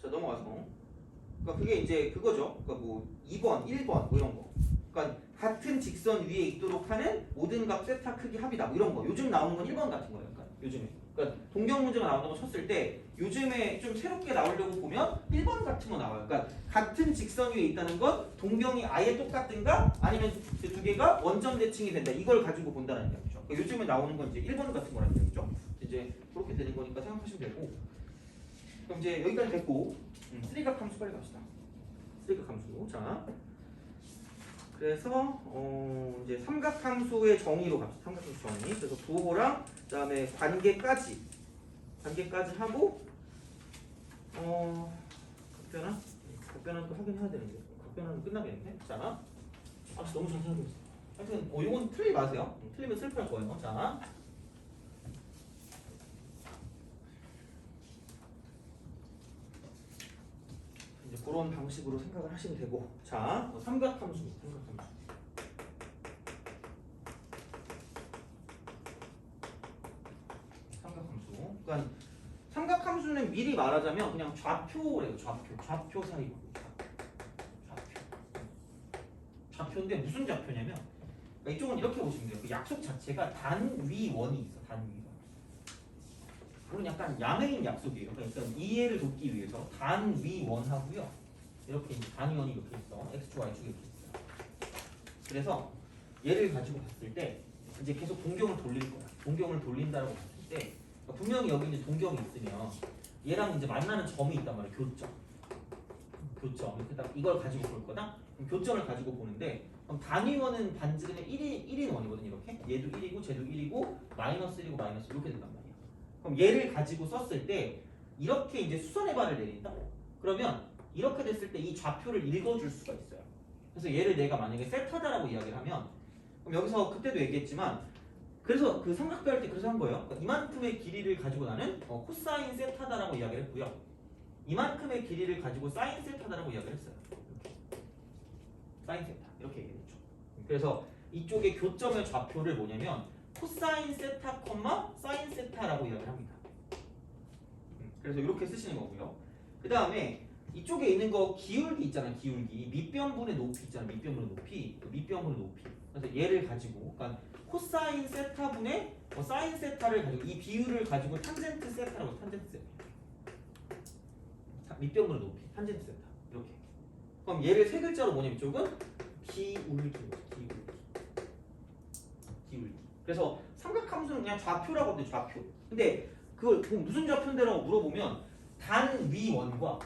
자 넘어가서 그러니까 그게 이제 그거죠. 그러니까 뭐 2번, 1번 뭐 이런 거. 그러니까 같은 직선 위에 있도록 하는 모든 각 세타 크기 합이다. 뭐 이런 거. 요즘 나오는 건 1번 같은 거예요. 그러니까 요즘에. 그러니까 동경 문제가 나온다고 쳤을 때 요즘에 좀 새롭게 나오려고 보면 1번 같은 거 나와요. 그러니까 같은 직선 위에 있다는 건 동경이 아예 똑같든가 아니면 그 두 개가 원점 대칭이 된다. 이걸 가지고 본다는 얘기죠. 그러니까 요즘에 나오는 건 이제 1번 같은 거라는 얘기죠. 이제 그렇게 되는 거니까 생각하시면 되고. 그럼 이제 여기까지 됐고 쓰리각 함수 빨리 갑시다. 쓰리각 함수. 자. 그래서 이제 삼각함수의 정의로 갑시다. 삼각함수 정의. 그래서 부호랑 그다음에 관계까지 하고 각변은 또 확인해야 되는데 각변은 끝나겠는데. 자, 너무 자세하게 했어. 하여튼 이건 틀리지 마세요. 틀리면 슬퍼할 거예요. 자. 이제 그런 방식으로 생각을 하시면 되고. 자, 삼각함수. 그러니까 삼각함수는 미리 말하자면 그냥 좌표래요. 좌표 사이고. 좌표인데 무슨 좌표냐면 그러니까 이쪽은 이렇게 보시면 돼요. 그 약속 자체가 단위원이 있어. 단위원. 그건 약간 야매인 약속이에요. 그러니까 이해를 돕기 위해서 단위원하고요. 이렇게 이제 단위원이 이렇게 있어. x, y 축이 이렇게 있어요. 그래서 얘를 가지고 봤을 때 이제 계속 동경을 돌릴 거야. 동경을 돌린다라고 봤을 때 분명히 여기 이제 동경이 있으면 얘랑 이제 만나는 점이 있단 말이에요. 교점. 이렇게 딱 이걸 가지고 볼 거다. 그럼 교점을 가지고 보는데 그럼 단위원은 반지름의 1인 원이거든요. 이렇게 얘도 1이고 쟤도 1이고 마이너스 1이고 마이너스 이렇게 된단 말이에요. 그럼 얘를 가지고 썼을 때 이렇게 이제 수선의 반을 내린다. 그러면 이렇게 됐을 때 이 좌표를 읽어줄 수가 있어요. 그래서 얘를 내가 만약에 세타다라고 이야기를 하면 그럼 여기서 그때도 얘기했지만 그래서 그 삼각도 할 때 그래서 한 거예요. 그러니까 이만큼의 길이를 가지고 나는 코사인 세타다라고 이야기를 했고요. 이만큼의 길이를 가지고 사인 세타다라고 이야기를 했어요. 사인 세타 이렇게 얘기했죠. 그래서 이쪽의 교점의 좌표를 뭐냐면 코사인 세타, 사인 세타라고 이야기를 합니다. 그래서 이렇게 쓰시는 거고요. 그 다음에 이쪽에 있는 거 기울기 있잖아. 기울기 밑변분의 높이 있잖아. 밑변분의 높이. 밑변분의 높이. 그래서 얘를 가지고 그러니까 코사인 세타분의 사인 세타를 가지고 이 비율을 가지고 탄젠트 세타라고 탄젠트 세타. 밑변분의 높이 탄젠트 세타. 이렇게. 그럼 얘를 세 글자로 뭐냐면 이쪽은 기울기. 그래서 삼각함수는 그냥 좌표라고 하는데 좌표. 근데 그걸 무슨 좌표인데라고 물어보면 단위원과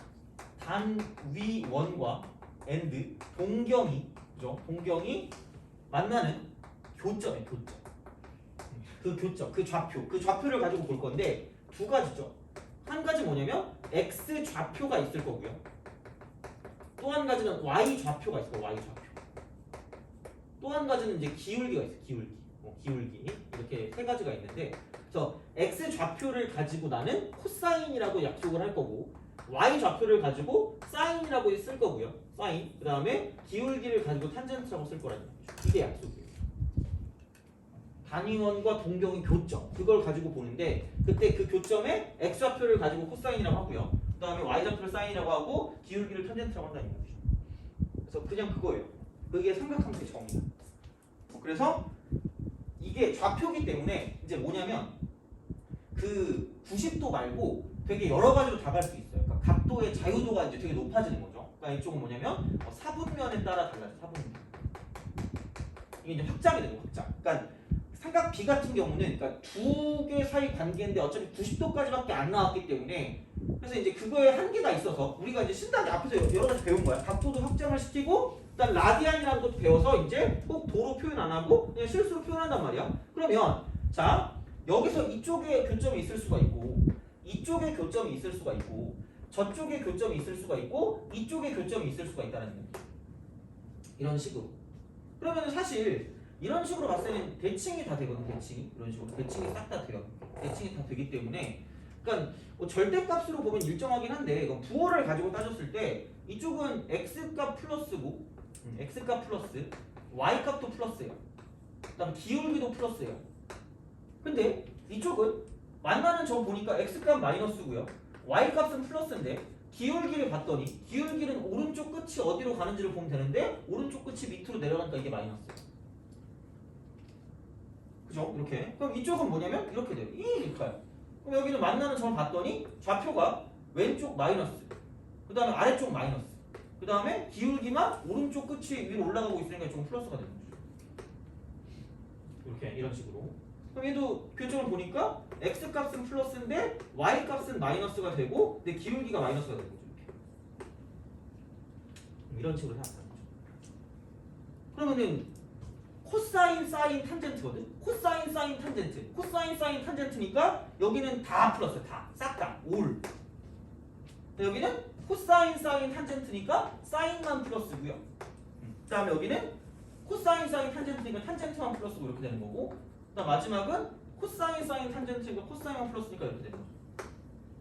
and 동경이 그죠? 동경이 만나는 교점이에요. 교점. 그 교점, 그 좌표, 그 좌표를 가지고 볼 건데 두 가지죠. 한 가지 뭐냐면 x 좌표가 있을 거고요. 또 한 가지는 y 좌표가 있을 거예요. y 좌표. 또 한 가지는 이제 기울기가 있어요. 기울기. 이렇게 세 가지가 있는데 그래서 x 좌표를 가지고 나는 코사인이라고 약속을 할 거고 y 좌표를 가지고 사인이라고 쓸 거고요. 사인. 그 다음에 기울기를 가지고 탄젠트라고 쓸 거라는 거죠. 이게 약속이에요. 단위원과 동경의 교점. 그걸 가지고 보는데 그때 그 교점에 x 좌표를 가지고 코사인이라고 하고요. 그 다음에 y 좌표를 사인이라고 하고 기울기를 탄젠트라고 한다는 거죠. 그래서 그냥 그거예요. 그게 삼각함수의 정의다. 그래서 이게 좌표기 때문에 이제 뭐냐면 그 90도 말고 되게 여러 가지로 다 갈 수 있어요. 그러니까 각도의 자유도가 이제 되게 높아지는 거죠. 그러니까 이쪽은 뭐냐면 사분면에 따라 달라요. 사분면. 이게 이제 확장이 되는 거예요. 확장. 그러니까 삼각 B 같은 경우는 그러니까 두 개 사이 관계인데 어차피 90도까지밖에 안 나왔기 때문에 그래서 이제 그거에 한계가 있어서 우리가 이제 신단계 앞에서 여러 가지 배운 거야. 각도도 확장을 시키고 일단 라디안이라는 것도 배워서 이제 꼭 도로 표현 안 하고 그냥 실수로 표현한단 말이야. 그러면 자 여기서 이쪽에 교점이 있을 수가 있고 이쪽에 교점이 있을 수가 있고 저쪽에 교점이 있을 수가 있고 이쪽에 교점이 있을 수가 있다는 거예요. 이런 식으로. 그러면 사실 이런 식으로 봤을 때는 대칭이 다 되거든. 대칭이 이런 식으로 대칭이 싹 다 돼요. 대칭이 다 되기 때문에 그러니까 뭐 절대값으로 보면 일정하긴 한데 이건 부호를 가지고 따졌을 때 이쪽은 x값 플러스고 x값 플러스 y값도 플러스예요. 그다음 기울기도 플러스예요. 근데 이쪽은 만나는 점 보니까 x값 마이너스고요. y값은 플러스인데 기울기를 봤더니 기울기는 오른쪽 끝이 어디로 가는지를 보면 되는데 오른쪽 끝이 밑으로 내려가니까 이게 마이너스예요. 그죠? 이렇게. 그럼 이쪽은 뭐냐면 이렇게 돼요. 이렇게 가요. 그럼 여기는 만나는 점을 봤더니 좌표가 왼쪽 마이너스 그 다음에 아래쪽 마이너스 그 다음에 기울기만 오른쪽 끝이 위로 올라가고 있으니까 이쪽은 플러스가 되는 거죠. 이렇게 이런 식으로. 그럼 얘도 교점을 보니까 x값은 플러스인데 y값은 마이너스가 되고 근데 기울기가 마이너스가 되는 거죠. 이렇게. 이런 식으로 생각하는 거죠. 그러면은 코사인 사인 탄젠트거든. 코사인 사인 탄젠트. 코사인 사인 탄젠트니까 여기는 다 플러스 다. 싹 다. 올. 여기는 코사인 사인 탄젠트니까 사인만 플러스고요. 그다음에 여기는 코사인 사인 탄젠트니까 탄젠트만 플러스고 이렇게 되는 거고. 그다음 마지막은 코사인 사인 탄젠트니까 코사인만 플러스니까 이렇게 되는 거죠.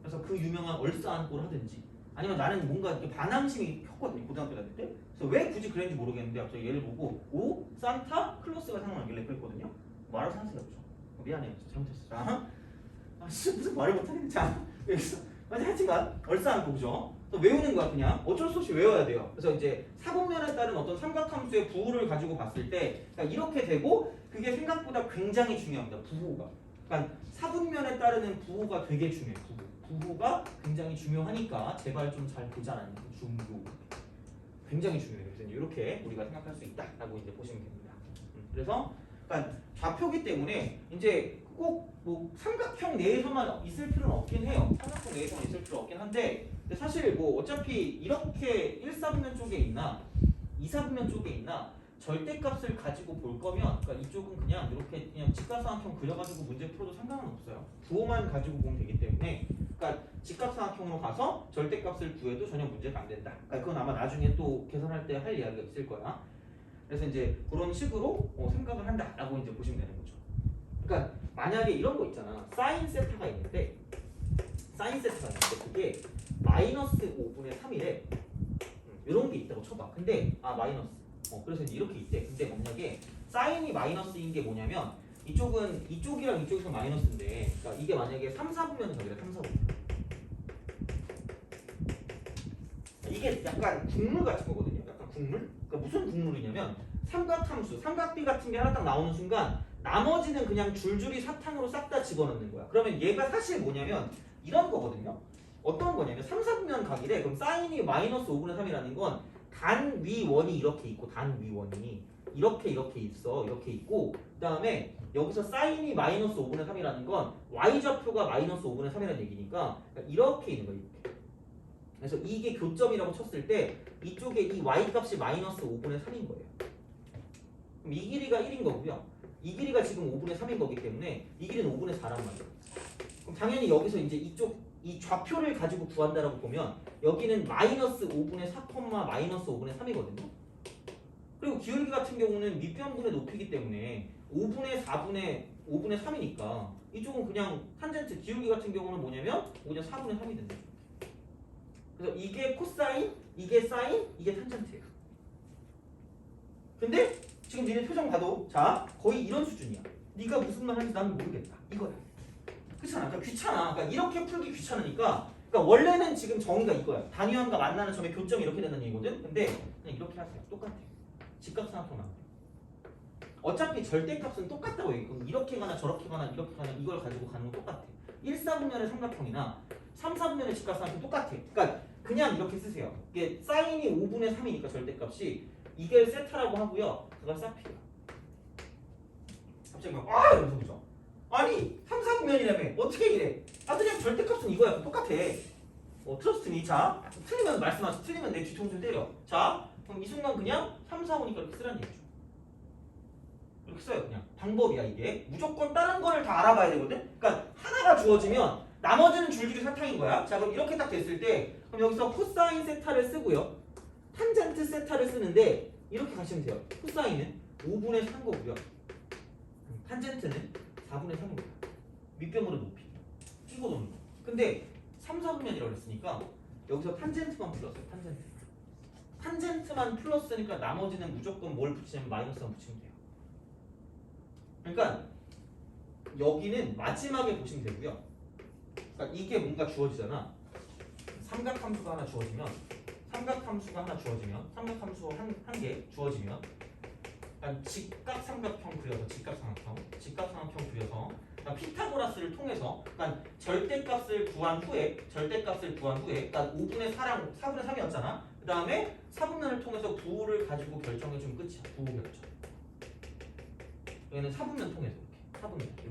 그래서 그 유명한 얼싸안골 하든지 아니면 나는 뭔가 이렇게 반항심이 컸거든요. 고등학교 다닐 때. 그래서 왜 굳이 그랬는지 모르겠는데 갑자기 얘를 보고 오 산타 클로스가 생각나길래 그랬거든요. 말을 상승해 보죠. 미안해요. 잘못했어. 아 진짜 무슨 말을 못하겠네. 자 여기서 하여튼간 얼싸안고 그죠? 또 외우는 거야 그냥 어쩔 수 없이 외워야 돼요. 그래서 이제 사분면에 따른 어떤 삼각함수의 부호를 가지고 봤을 때 그러니까 이렇게 되고 그게 생각보다 굉장히 중요합니다. 부호가. 그러니까 사분면에 따르는 부호가 되게 중요해요. 부호가 굉장히 중요하니까 제발 좀 잘 보자는 중요. 굉장히 중요해요. 그래서 이렇게 우리가 생각할 수 있다라고 이제 보시면 됩니다. 그래서 그러니까 좌표기 때문에 이제 꼭 뭐 삼각형 내에서만 있을 필요는 없긴 해요. 삼각형 내에서만 있을 필요 없긴 한데 근데 사실 뭐 어차피 이렇게 1사분면 쪽에 있나 2사분면 쪽에 있나 절대값을 가지고 볼 거면 그러니까 이쪽은 그냥 이렇게 그냥 직각삼각형 그려가지고 문제 풀어도 상관은 없어요. 부호만 가지고 보면 되기 때문에 그러니까 직각삼각형으로 가서 절대값을 구해도 전혀 문제가 안 된다. 그러니까 그건 아마 나중에 또 계산할 때 할 이야기가 있을 거야. 그래서 이제 그런 식으로 생각을 한다라고 이제 보시면 되는 거죠. 그러니까 만약에 이런 거 있잖아. 사인 세타가 있는데 그게 마이너스 5분의 3이래. 이런 게 있다고 쳐봐. 근데 마이너스. 그래서 이제 이렇게 있대. 근데 만약에 사인이 마이너스인 게 뭐냐면 이쪽은 이쪽이랑 이쪽에서 마이너스인데 그러니까 이게 만약에 3, 4분면 저기다 3, 4분면 이게 약간 국물 같은 거거든요. 약간 국물? 그러니까 무슨 국물이냐면 삼각함수, 삼각비 같은 게 하나 딱 나오는 순간 나머지는 그냥 줄줄이 사탕으로 싹 다 집어넣는 거야. 그러면 얘가 사실 뭐냐면 이런 거거든요. 어떤 거냐면 3, 4분면 각이래. 그럼 사인이 마이너스 5분의 3이라는 건 단 위 원이 이렇게 있고 단 위 원이 이렇게 있어. 이렇게 있고 그 다음에 여기서 사인이 마이너스 5분의 3이라는 건 y좌표가 마이너스 5분의 3이라는 얘기니까 이렇게 있는 거예요. 이렇게. 그래서 이게 교점이라고 쳤을 때 이쪽에 이 y 값이 마이너스 5분의 3인 거예요. 그럼 이 길이가 1인 거고요. 이 길이가 지금 5분의 3인 거기 때문에 이 길이는 5분의 4란 말이에요. 그럼 당연히 여기서 이제 이 좌표를 가지고 구한다라고 보면 여기는 마이너스 5분의 4, 마이너스 5분의 3이거든요. 그리고 기울기 같은 경우는 밑변분의 높이기 때문에 5분의 5분의 3이니까 이쪽은 그냥 탄젠트 기울기 같은 경우는 뭐냐면 5분의 4분의 3이 된다. 그래서 이게 코사인, 이게 사인, 이게 탄젠트예요. 근데 지금 니네 표정 봐도 자 거의 이런 수준이야. 네가 무슨 말 하는지 나는 모르겠다. 이거야. 그렇잖아. 그러니까 귀찮아. 그러니까 이렇게 풀기 귀찮으니까. 그러니까 원래는 지금 정의가 이거야. 단위원과 만나는 점의 교점이 이렇게 된다는 얘기거든. 근데 그냥 이렇게 하세요. 똑같아. 직각 삼각형 나와요. 어차피 절대값은 똑같다고 얘기해. 이렇게 가나 저렇게 가나 이렇게 가나 이걸 가지고 가는 건 똑같아. 1, 4분면의 삼각형이나 3, 4분면의 직각 삼각형 똑같아. 그러니까 그냥 이렇게 쓰세요. 이게 사인이 5분의 3이니까 절대값이 이게 세타라고 하고요. 그걸 사피야. 갑자기 막 이러면서 보죠. 아니 3, 4분면이라며 어떻게 이래? 그냥 절대값은 이거야. 똑같아. 트러스트니. 자 틀리면 말씀하세요. 틀리면 내 뒤통수를 때려. 자 그럼 이 순간 그냥 3, 4, 5니까 이렇게 쓰라는 얘기죠. 이렇게 써요. 그냥 방법이야 이게. 무조건 다른 거를 다 알아봐야 되거든. 그러니까 하나가 주어지면 나머지는 줄줄이 사탕인 거야. 자 그럼 이렇게 딱 됐을 때 그럼 여기서 코사인 세타를 쓰고요. 탄젠트 세타를 쓰는데 이렇게 가시면 돼요. 코사인은 5분의 3 거고요. 탄젠트는 4분의 3입니다. 밑변으로 높이. 끼고 도는 거. 근데 3, 4분면이라고 그랬으니까 여기서 탄젠트만 풀었어요. 탄젠트만 플러스니까 나머지는 무조건 뭘 붙이냐면 마이너스만 붙이면 돼요. 그러니까 여기는 마지막에 보시면 되고요. 그러니까 이게 뭔가 주어지잖아. 삼각함수가 하나 주어지면 삼각함수 한 개 주어지면 직각 삼각형 그려서 직각 삼각형 그려서 피타고라스를 통해서 절대값을 구한 후에 그러니까 5분의 4랑 4분의 3이었잖아. 그 다음에 4분면을 통해서 부호를 가지고 결정해주면 끝이야. 부호 결정. 여기는 4분면 통해서 이렇게 4분면 이렇게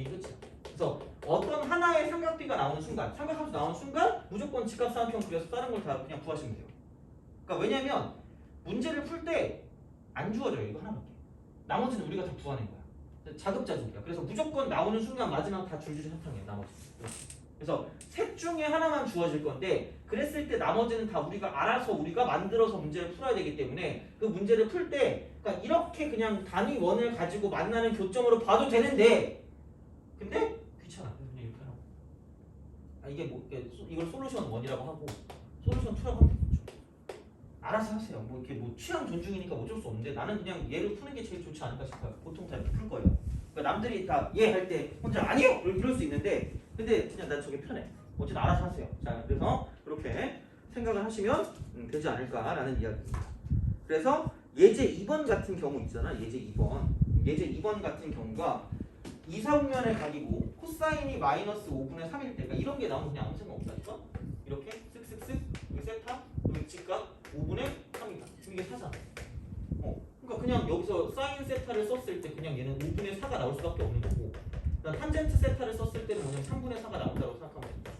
이게 끝이야. 그래서 어떤 하나의 삼각비가 나오는 순간, 삼각함수 나오는 순간 무조건 직각삼각형 그려서 다른 걸 다 그냥 구하시면 돼요. 그러니까 왜냐면 문제를 풀 때 안 주어져요. 이거 하나밖에. 나머지는 우리가 다 구하는 거야. 자급자족이야. 그래서 무조건 나오는 순간 마지막 다 줄줄이 사탕이야. 나머지. 그래서 셋 중에 하나만 주어질 건데 그랬을 때 나머지는 다 우리가 만들어서 문제를 풀어야 되기 때문에 그 문제를 풀 때 그러니까 이렇게 그냥 단위 원을 가지고 만나는 교점으로 봐도 되는데 근데 귀찮아. 그래서 그냥 이렇게 하라고. 이게 이걸 솔루션 1이라고 하고 솔루션 2라고 하면 되겠죠. 알아서 하세요. 이렇게 취향 존중이니까 어쩔 수 없는데 나는 그냥 얘를 푸는 게 제일 좋지 않을까 싶어요. 보통 다 이렇게 풀 거예요. 그러니까 남들이 다 얘 할 때 혼자 아니요! 이럴 수 있는데 근데 그냥 난 저게 편해. 어쨌든 알아서 하세요. 자 그래서 그렇게 생각을 하시면 되지 않을까라는 이야기입니다. 그래서 예제 2번 같은 경우 있잖아. 예제 2번 같은 경우가 2, 4분면의 각이고 코사인이 마이너스 5분의 3일 때 그러니까 이런 게 나오면 그냥 아무 생각 없다니까? 이렇게 쓱쓱쓱 여기 세타 여기 직각 5분의 3이다. 이게 4잖아. 그러니까 그냥 여기서 사인 세타를 썼을 때 그냥 얘는 5분의 4가 나올 수밖에 없는 거고 탄젠트 세타를 썼을 때는 뭐냐면 3분의 4가 나온다고 생각하면 된다.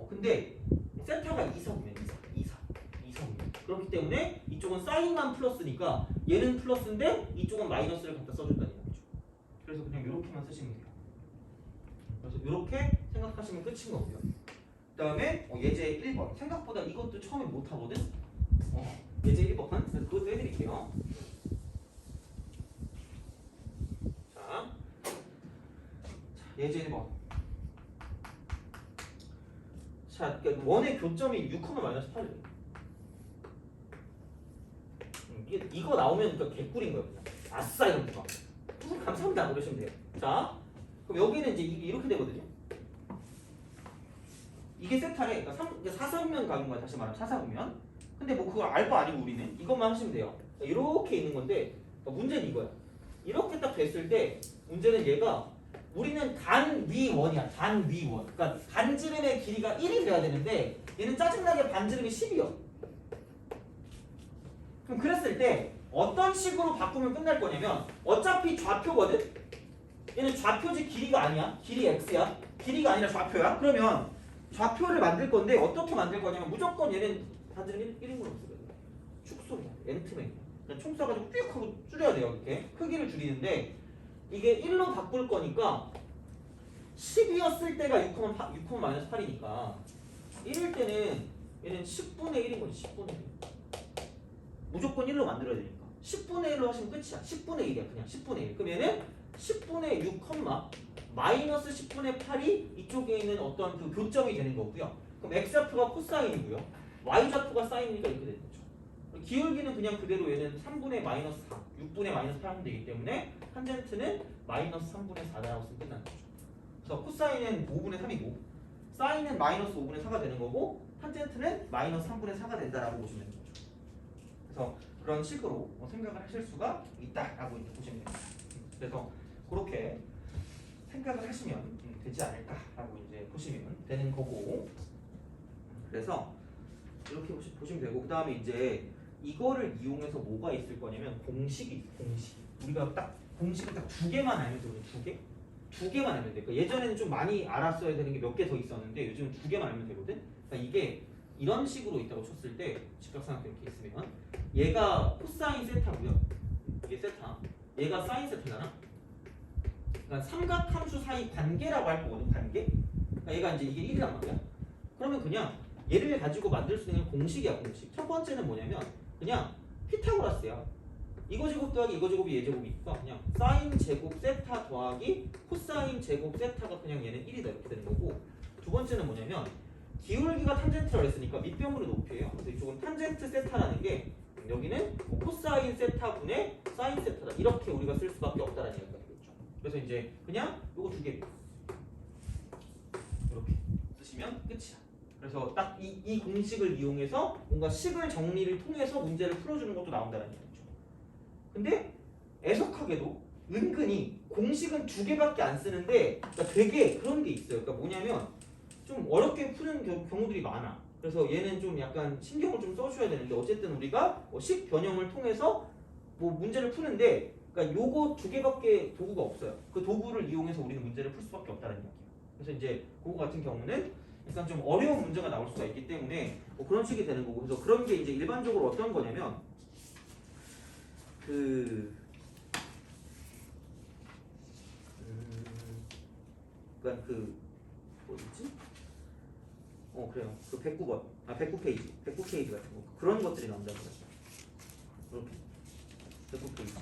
근데 세타가 2, 4분면 2, 4분면 그렇기 때문에 이쪽은 사인만 플러스니까 얘는 플러스인데 이쪽은 마이너스를 갖다 써준다는 거죠. 그래서 그냥 이렇게만 쓰시면 돼요. 그래서 이렇게 생각하시면 끝인 거고요. 그 다음에 예제 1번 생각보다 이것도 처음에 못하거든. 예제 1번 그래서 그것도 해드릴게요. 자 예제 1번 자 그러니까 원의 교점이 6,-8이에요. 이거 나오면 그러니까 개꿀인 거예요. 그냥. 아싸 이러면서 감사합니다 그러시면 돼요. 자 그럼 여기는 이제 이렇게 되거든요. 이게 세타래. 그러니까 사사분면 가는 거야. 다시 말하면 사사분면. 근데 뭐 그걸 알 거 아니고 우리는 이것만 하시면 돼요. 이렇게 있는 건데 문제는 이거야. 이렇게 딱 됐을 때 문제는 얘가 우리는 단위원이야. 단위원. 그러니까 반지름의 길이가 1이 돼야 되는데 얘는 짜증나게 반지름이 10이요. 그럼 그랬을 때 어떤 식으로 바꾸면 끝날 거냐면 어차피 좌표거든? 얘는 좌표지 길이가 아니야. 길이 x야. 길이가 아니라 좌표야. 그러면 좌표를 만들 건데 어떻게 만들 거냐면 무조건 얘는 반지름 1인분으로 쓰거든. 축소야. n트맨. 그냥 총 쏴가지고 삐 하고 줄여야 돼요. 이렇게 크기를 줄이는데 이게 1로 바꿀 거니까 10이었을 때가 6,-8이니까 1일 때는 얘는 10분의 1인 거지. 10분의 1. 무조건 1로 만들어야 되니까 10분의 1로 하시면 끝이야. 10분의 1이야. 그냥 10분의 1. 그럼 얘는 10분의 6, 마이너스 10분의 8이 이쪽에 있는 어떤 그 교점이 되는 거고요. 그럼 x좌표가 코사인이고요. y좌표가 사인이니까 이렇게 되는 거죠. 기울기는 그냥 그대로 얘는 3분의 마이너스 4, 6분의 마이너스 8 하면 되기 때문에 탄젠트는 마이너스 3분의 4라고 쓰면 끝나는 거죠. 그래서 코사인은 5분의 3이고 사인은 마이너스 5분의 4가 되는 거고 탄젠트는 마이너스 3분의 4가 된다라고 보시면 되는 거죠. 그래서 그런 식으로 생각을 하실 수가 있다라고 이제 보시면 됩니다. 그래서 그렇게 생각을 하시면 되지 않을까라고 이제 보시면 되는 거고. 그래서 이렇게 보시면 되고 그 다음에 이제 이거를 이용해서 뭐가 있을 거냐면 공식이 있어. 공식. 우리가 딱 공식을 딱 2개만 알면 되거든. 2개? 2개만 알면 돼. 그러니까 예전에는 좀 많이 알았어야 되는 게 몇 개 더 있었는데 요즘은 2개만 알면 되거든. 그러니까 이게 이런 식으로 있다고 쳤을 때 직각삼각형 이렇게 있으면 얘가 코사인 세타고요. 이게 세타. 얘가 사인 세타잖아. 그러니까 삼각함수 사이 관계라고 할 거거든. 관계. 그러니까 얘가 이제 이게 1이란 말이야. 그러면 그냥 얘를 가지고 만들 수 있는 공식이야. 공식. 첫 번째는 뭐냐면 그냥 피타고라스야. 이거 제곱 더하기 이거 제곱이 얘 제곱이니까 그냥 사인 제곱 세타 더하기 코사인 제곱 세타가 그냥 얘는 1이다 이렇게 되는 거고. 두 번째는 뭐냐면 기울기가 탄젠트라고 했으니까 밑변분의 높이예요. 그래서 이쪽은 탄젠트 세타라는 게 여기는 코사인 세타분의 사인 세타다. 이렇게 우리가 쓸 수밖에 없다라는 얘기가 되겠죠. 그래서 이제 그냥 요거 2개 이렇게 쓰시면 끝이야. 그래서 딱 이 공식을 이용해서 뭔가 식을 정리를 통해서 문제를 풀어주는 것도 나온다는 얘기죠. 근데 애석하게도 은근히 공식은 2개밖에 안 쓰는데 그러니까 되게 그런 게 있어요. 그러니까 뭐냐면 좀 어렵게 푸는 경우들이 많아. 그래서 얘는 좀 약간 신경을 좀 써줘야 되는데 어쨌든 우리가 식 변형을 통해서 뭐 문제를 푸는데 그러니까 요거 2개밖에 도구가 없어요. 그 도구를 이용해서 우리는 문제를 풀 수밖에 없다는 이야기예요. 그래서 이제 그거 같은 경우는 약간 좀 어려운 문제가 나올 수가 있기 때문에 뭐 그런 식이 되는 거고. 그래서 그런 게 이제 일반적으로 어떤 거냐면 그러니까 뭐였지? 그래요. 그 109번. 109페이지. 109페이지 같은 거. 그런 것들이 나온다는 거죠. 이렇게. 109페이지.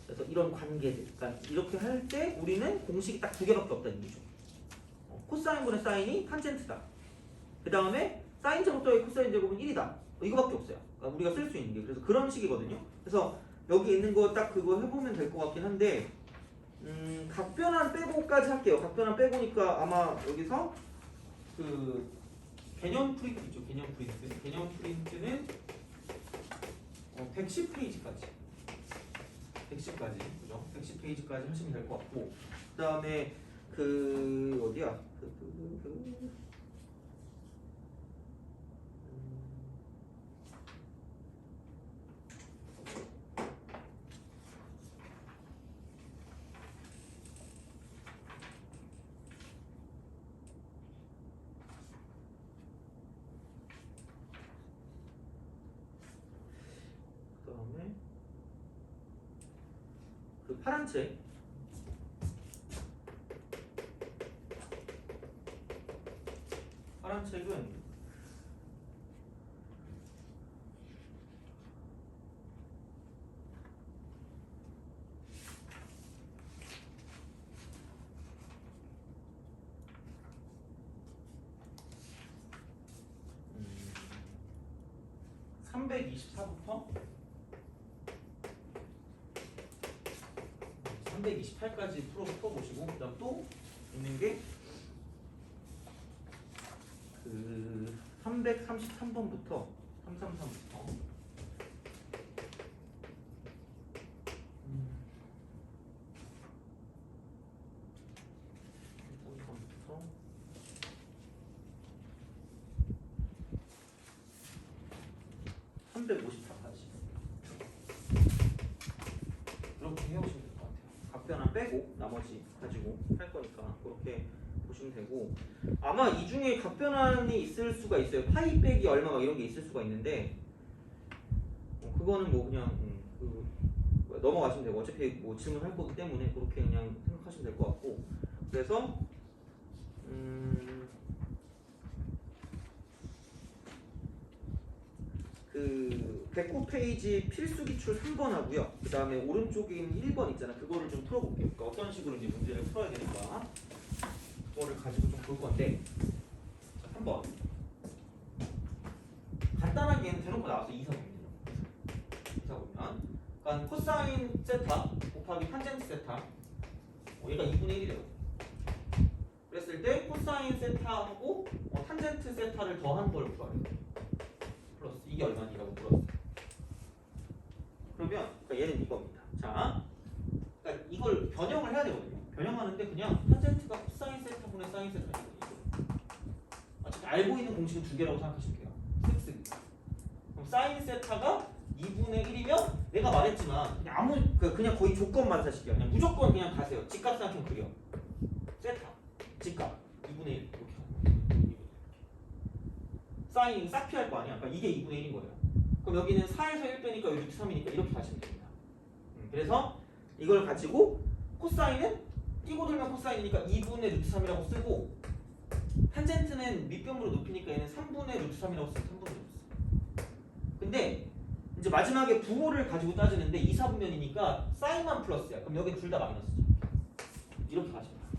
그래서 이런 관계들. 그러니까 이렇게 할 때 우리는 공식이 딱 2개밖에 없다는 얘기죠. 코사인분의 사인이 탄젠트다. 그 다음에 사인 제곱 더하기 코사인 제곱은 1이다. 이거밖에 없어요. 그러니까 우리가 쓸 수 있는 게. 그래서 그런 식이거든요. 그래서 여기 있는 거 딱 그거 해보면 될 것 같긴 한데 각변환 빼고까지 할게요. 각변환 빼고니까 아마 여기서 그 개념 프린트 있죠. 개념 프린트. 개념 프린트는 110페이지까지. 110까지. 그죠? 110페이지까지 하시면 될 것 같고. 그 다음에 어디야? 그다음에 파란 책. 파란 책은 음, 324부터 328까지 풀어보시고 그다음 또 있는 게 그 333번부터 333부터 354까지 이렇게 해오시면 될 것 같아요. 각변화 빼고 나머지 가지고 할 거니까 그렇게 보시면 되고, 아마 이 중에 각변환이 있을 수가 있어요. 파이 빼기 얼마 막 이런 게 있을 수가 있는데 그거는 뭐 그냥 넘어가시면 되고, 어차피 뭐 질문할 거기 때문에 그렇게 그냥 생각하시면 될 것 같고, 그래서 그 109페이지 필수 기출 3번 하고요. 그 다음에 오른쪽에 있는 1번 있잖아. 그거를 좀 풀어볼게요. 그러니까 어떤 식으로 이제 문제를 풀어야 되니까 그거를 가지고 좀 볼 건데, 자, 3번 간단하게 대놓고 나와서 2사 보면 돼요. 2사 보면 그러니까 코사인 세타 곱하기 탄젠트 세타, 얘가 2분의 1이래요. 그랬을 때 코사인 세타하고 탄젠트 세타를 더한 걸 구하래요. 플러스 이게 얼마니라고 물었어요. 그러면 그러니까 얘는 이겁니다. 자, 그러니까 이걸 변형을 해야 되거든요. 변형하는데 그냥 탄젠트가 코사인 세타분의 사인 세타이거든요. 어차피 알고 있는 공식은 두 개라고 생각하시면 돼요. 쓱쓱. 그럼 사인 세타가 2분의 1이면 내가 말했지만 그냥 거의 조건만 사실게요. 그냥 무조건 그냥 가세요. 직각삼각형 그려. 세타 직각 2분의 1 이렇게 하는 거예요. 사인 싹 피할 거 아니야. 그러니까 이게 2분의 1인 거예요. 그럼 여기는 4에서 1 빼니까 여기 루트 3이니까 이렇게 가시면 됩니다. 그래서 이걸 가지고 코사인은 끼고 돌면 코사인이니까 2분의 루트 3이라고 쓰고, 탄젠트는 밑변으로 높이니까 얘는 3분의 루트 3이라고 쓰고 3분의 루트 3. 근데 이제 마지막에 부호를 가지고 따지는데 2, 4분면이니까 사인만 플러스야. 그럼 여기 둘 다 마이너스죠. 이렇게 가시면 돼요.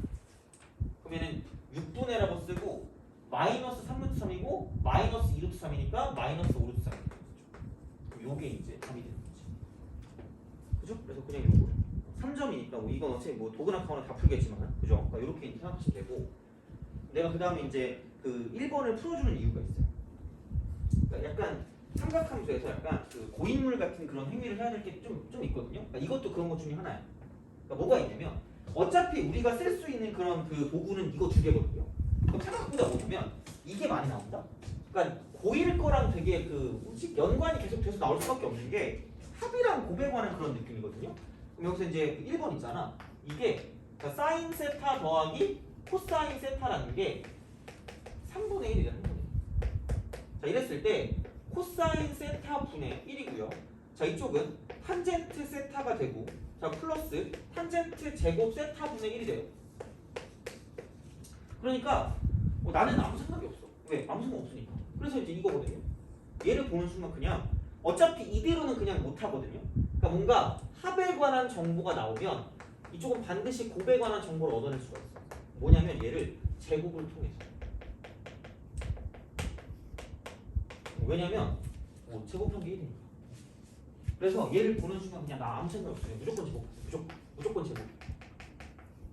그럼 얘는 6분의라고 쓰고 마이너스 3루트 3이고 마이너스 2루트 3이니까 마이너스 5루트 3이 되는 거죠. 그럼 요게 이제 답이 되는 거지. 그죠? 그래서 그냥 요거 3점이니까 이건 어차피 뭐 도그나카오나 다 풀겠지만, 그죠? 그러니까 이렇게 생각하시면 되고, 내가 그 다음에 이제 그 1번을 풀어주는 이유가 있어요. 그러니까 약간 삼각함수에서 약간 그 고인물 같은 그런 행위를 해야 될 게 좀 있거든요. 그러니까 이것도 그런 것 중에 하나예요. 그러니까 뭐가 있냐면 어차피 우리가 쓸 수 있는 그런 그 도구는 이거 두 개거든요. 그럼 생각보다 뭐냐면 이게 많이 나온다. 그러니까 고일 거랑 되게 연관이 계속 돼서 나올 수밖에 없는 게 합이랑 곱에 관한 그런 느낌이거든요. 그럼 여기서 이제 1번 있잖아. 이게 그러니까 사인 세타 더하기 코사인 세타라는 게 3분의 1이래. 3분의 1. 자, 이랬을 때 코사인 세타 분의 1이고요. 자, 이쪽은 탄젠트 세타가 되고, 자, 플러스 탄젠트 제곱 세타 분의 1이 돼요. 그러니까 나는 아무 생각이 없어. 왜? 아무 생각 없으니까. 그래서 이제 이거거든요. 얘를 보는 순간 그냥 어차피 이대로는 그냥 못 하거든요. 그러니까 뭔가 합에 관한 정보가 나오면 이쪽은 반드시 곱에 관한 정보를 얻어낼 수가 있어. 뭐냐면 얘를 제곱을 통해서. 왜냐면 제곱한 게 1이니까. 그래서 얘를 보는 순간 그냥 나 아무 생각 없어요. 무조건 제곱하세요. 무조건 제곱.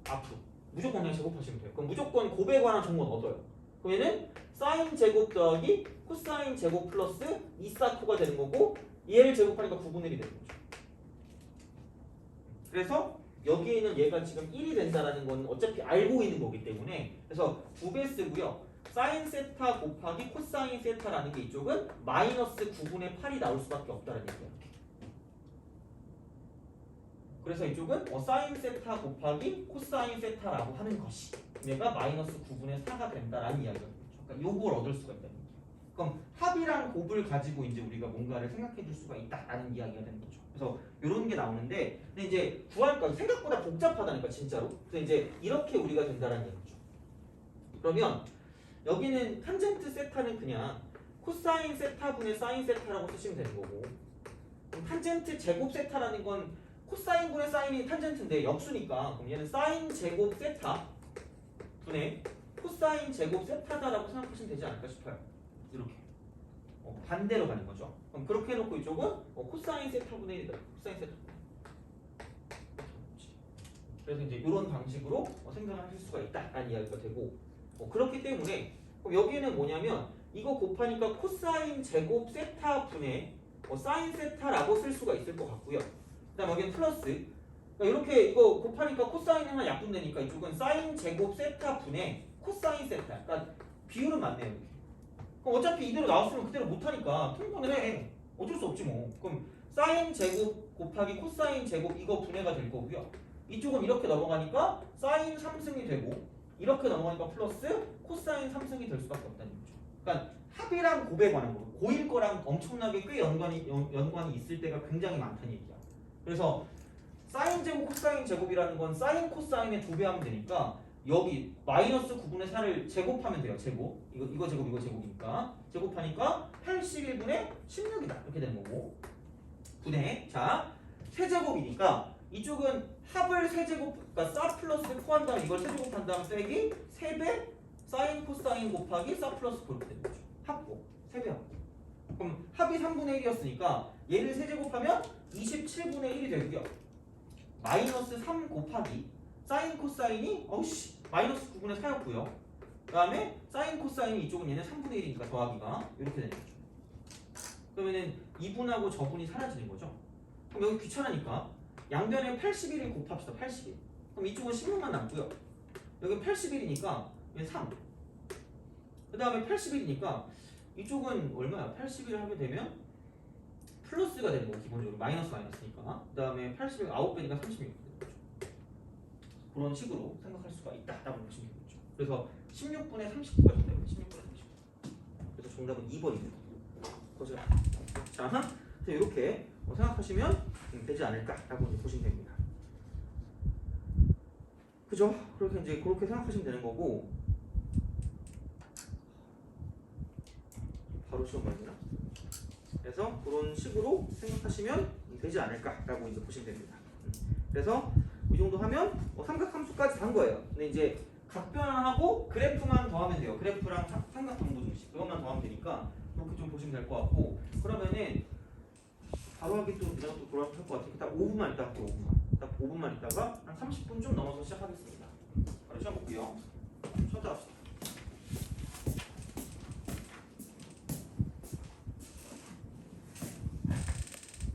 앞으로 무조건 그냥 제곱하시면 돼요. 그럼 무조건 곱에 관한 정보는 얻어요. 그럼 얘는 사인 제곱 더하기 코사인 제곱 플러스 2사코가 되는 거고, 얘를 제곱하니까 9분의 1이 되는 거죠. 그래서 여기에는 얘가 지금 1이 된다라는 건 어차피 알고 있는 거기 때문에, 그래서 9배 쓰고요. 사인 세타 곱하기 코사인 세타라는 게 이쪽은 마이너스 9분의 8이 나올 수밖에 없다는 얘기예요. 그래서 이쪽은 사인 세타 곱하기 코사인 세타라고 하는 것이 얘가 마이너스 9분의 4가 된다라는 이야기거든요. 그러니까 요걸 얻을 수가 있다는 얘기예요. 그럼 합이랑 곱을 가지고 이제 우리가 뭔가를 생각해 줄 수가 있다라는 이야기가 되는 거죠. 그래서 이런 게 나오는데, 근데 이제 구할 거 생각보다 복잡하다니까 진짜로. 그래서 이제 이렇게 우리가 된다라는 얘기죠. 그러면 여기는 탄젠트 세타는 그냥 코사인 세타분의 사인 세타라고 쓰시면 되는 거고, 그럼 탄젠트 제곱 세타라는 건 코사인분의 사인이 탄젠트인데 역수니까, 그럼 얘는 사인 제곱 세타 분의 코사인 제곱 세타다라고 생각하시면 되지 않을까 싶어요. 이렇게 반대로 가는 거죠. 그럼 그렇게 해놓고 이쪽은 코사인 세타분의 1이다. 코사인 세타. 그래서 이제 이런 방식으로 생각을 하실 수가 있다라는 이야기가 되고, 그렇기 때문에 그럼 여기는 뭐냐면 이거 곱하니까 코사인 제곱 세타 분의 사인 세타라고 쓸 수가 있을 것 같고요. 그다음 여기는 플러스. 그러니까 이렇게 이거 곱하니까 코사인 하나 약분되니까 이쪽은 사인 제곱 세타 분의 코사인 세타. 그러니까 비율은 맞네요. 이렇게. 그럼 어차피 이대로 나왔으면 그대로 못하니까 통분을 해. 어쩔 수 없지 뭐. 그럼 사인 제곱 곱하기 코사인 제곱 이거 분해가 될 거고요. 이쪽은 이렇게 넘어가니까 사인 3승이 되고 이렇게 넘어가니까 플러스 코사인 3승이 될 수밖에 없다는 거죠. 그러니까 합이랑 곱에 관한 거. 고일 거랑 엄청나게 꽤 연관이 있을 때가 굉장히 많다는 얘기야. 그래서 사인 제곱 코사인 제곱이라는 건 사인 코사인의 2배 하면 되니까 여기 마이너스 9분의 4를 제곱하면 돼요. 제곱. 이거 제곱 이거 제곱이니까 제곱하니까 81분의 16이다. 이렇게 되는 거고. 분해. 자, 세제곱이니까 이쪽은 합을 세제곱, 그러니까 사 플러스 코한 다음 이걸 세제곱한 다음 빼기 3배 사인 코사인 곱하기 사 플러스 코 이렇게 되는 거죠. 합고 3배 합고. 그럼 합이 3분의 1이었으니까 얘를 세제곱하면 27분의 1이 되고요. 마이너스 3 곱하기 사인 코사인이 마이너스 9분의 4였고요. 그 다음에 사인 코사인이 이쪽은 얘는 3분의 1이니까 더하기가 이렇게 되는 거죠. 그러면은 2분하고 저분이 사라지는 거죠. 그럼 여기 귀찮으니까 양변에 81을 곱합시다. 81. 그럼 이쪽은 16만 남고요. 여기 81이니까 얘는 3. 그 다음에 81이니까 이쪽은 얼마야? 81을 하게 되면 플러스가 되는 거고 기본적으로 마이너스니까. 그 다음에 81 9배니까 36이 되는 거죠. 그런 식으로 생각할 수가 있다라고 보시면 되겠죠. 그래서 16분의 39가 정답입니다. 16분의 39. 그래서 정답은 2번입니다. 그죠? 자, 그래서 이렇게 생각하시면 되지 않을까라고 보시면 됩니다. 그죠? 그렇게 이제 그렇게 생각하시면 되는 거고. 바로 시험 말이나. 그래서 그런 식으로 생각하시면 되지 않을까라고 이제 보시면 됩니다. 그래서 이 정도 하면 삼각함수까지 단 거예요. 근데 이제 각변하고 그래프만 더하면 돼요. 그래프랑 삼각방부 중식 그것만 더하면 되니까 그렇게 좀 보시면 될 것 같고. 그러면은 바로 하기 또 그냥 또 돌아서 할것 같으니까 딱 5분만 있다 할게요. 5분만. 딱 5분만 있다가 한 30분 좀 넘어서 시작하겠습니다. 바로 시작 볼게요. 쉬었다 합시다.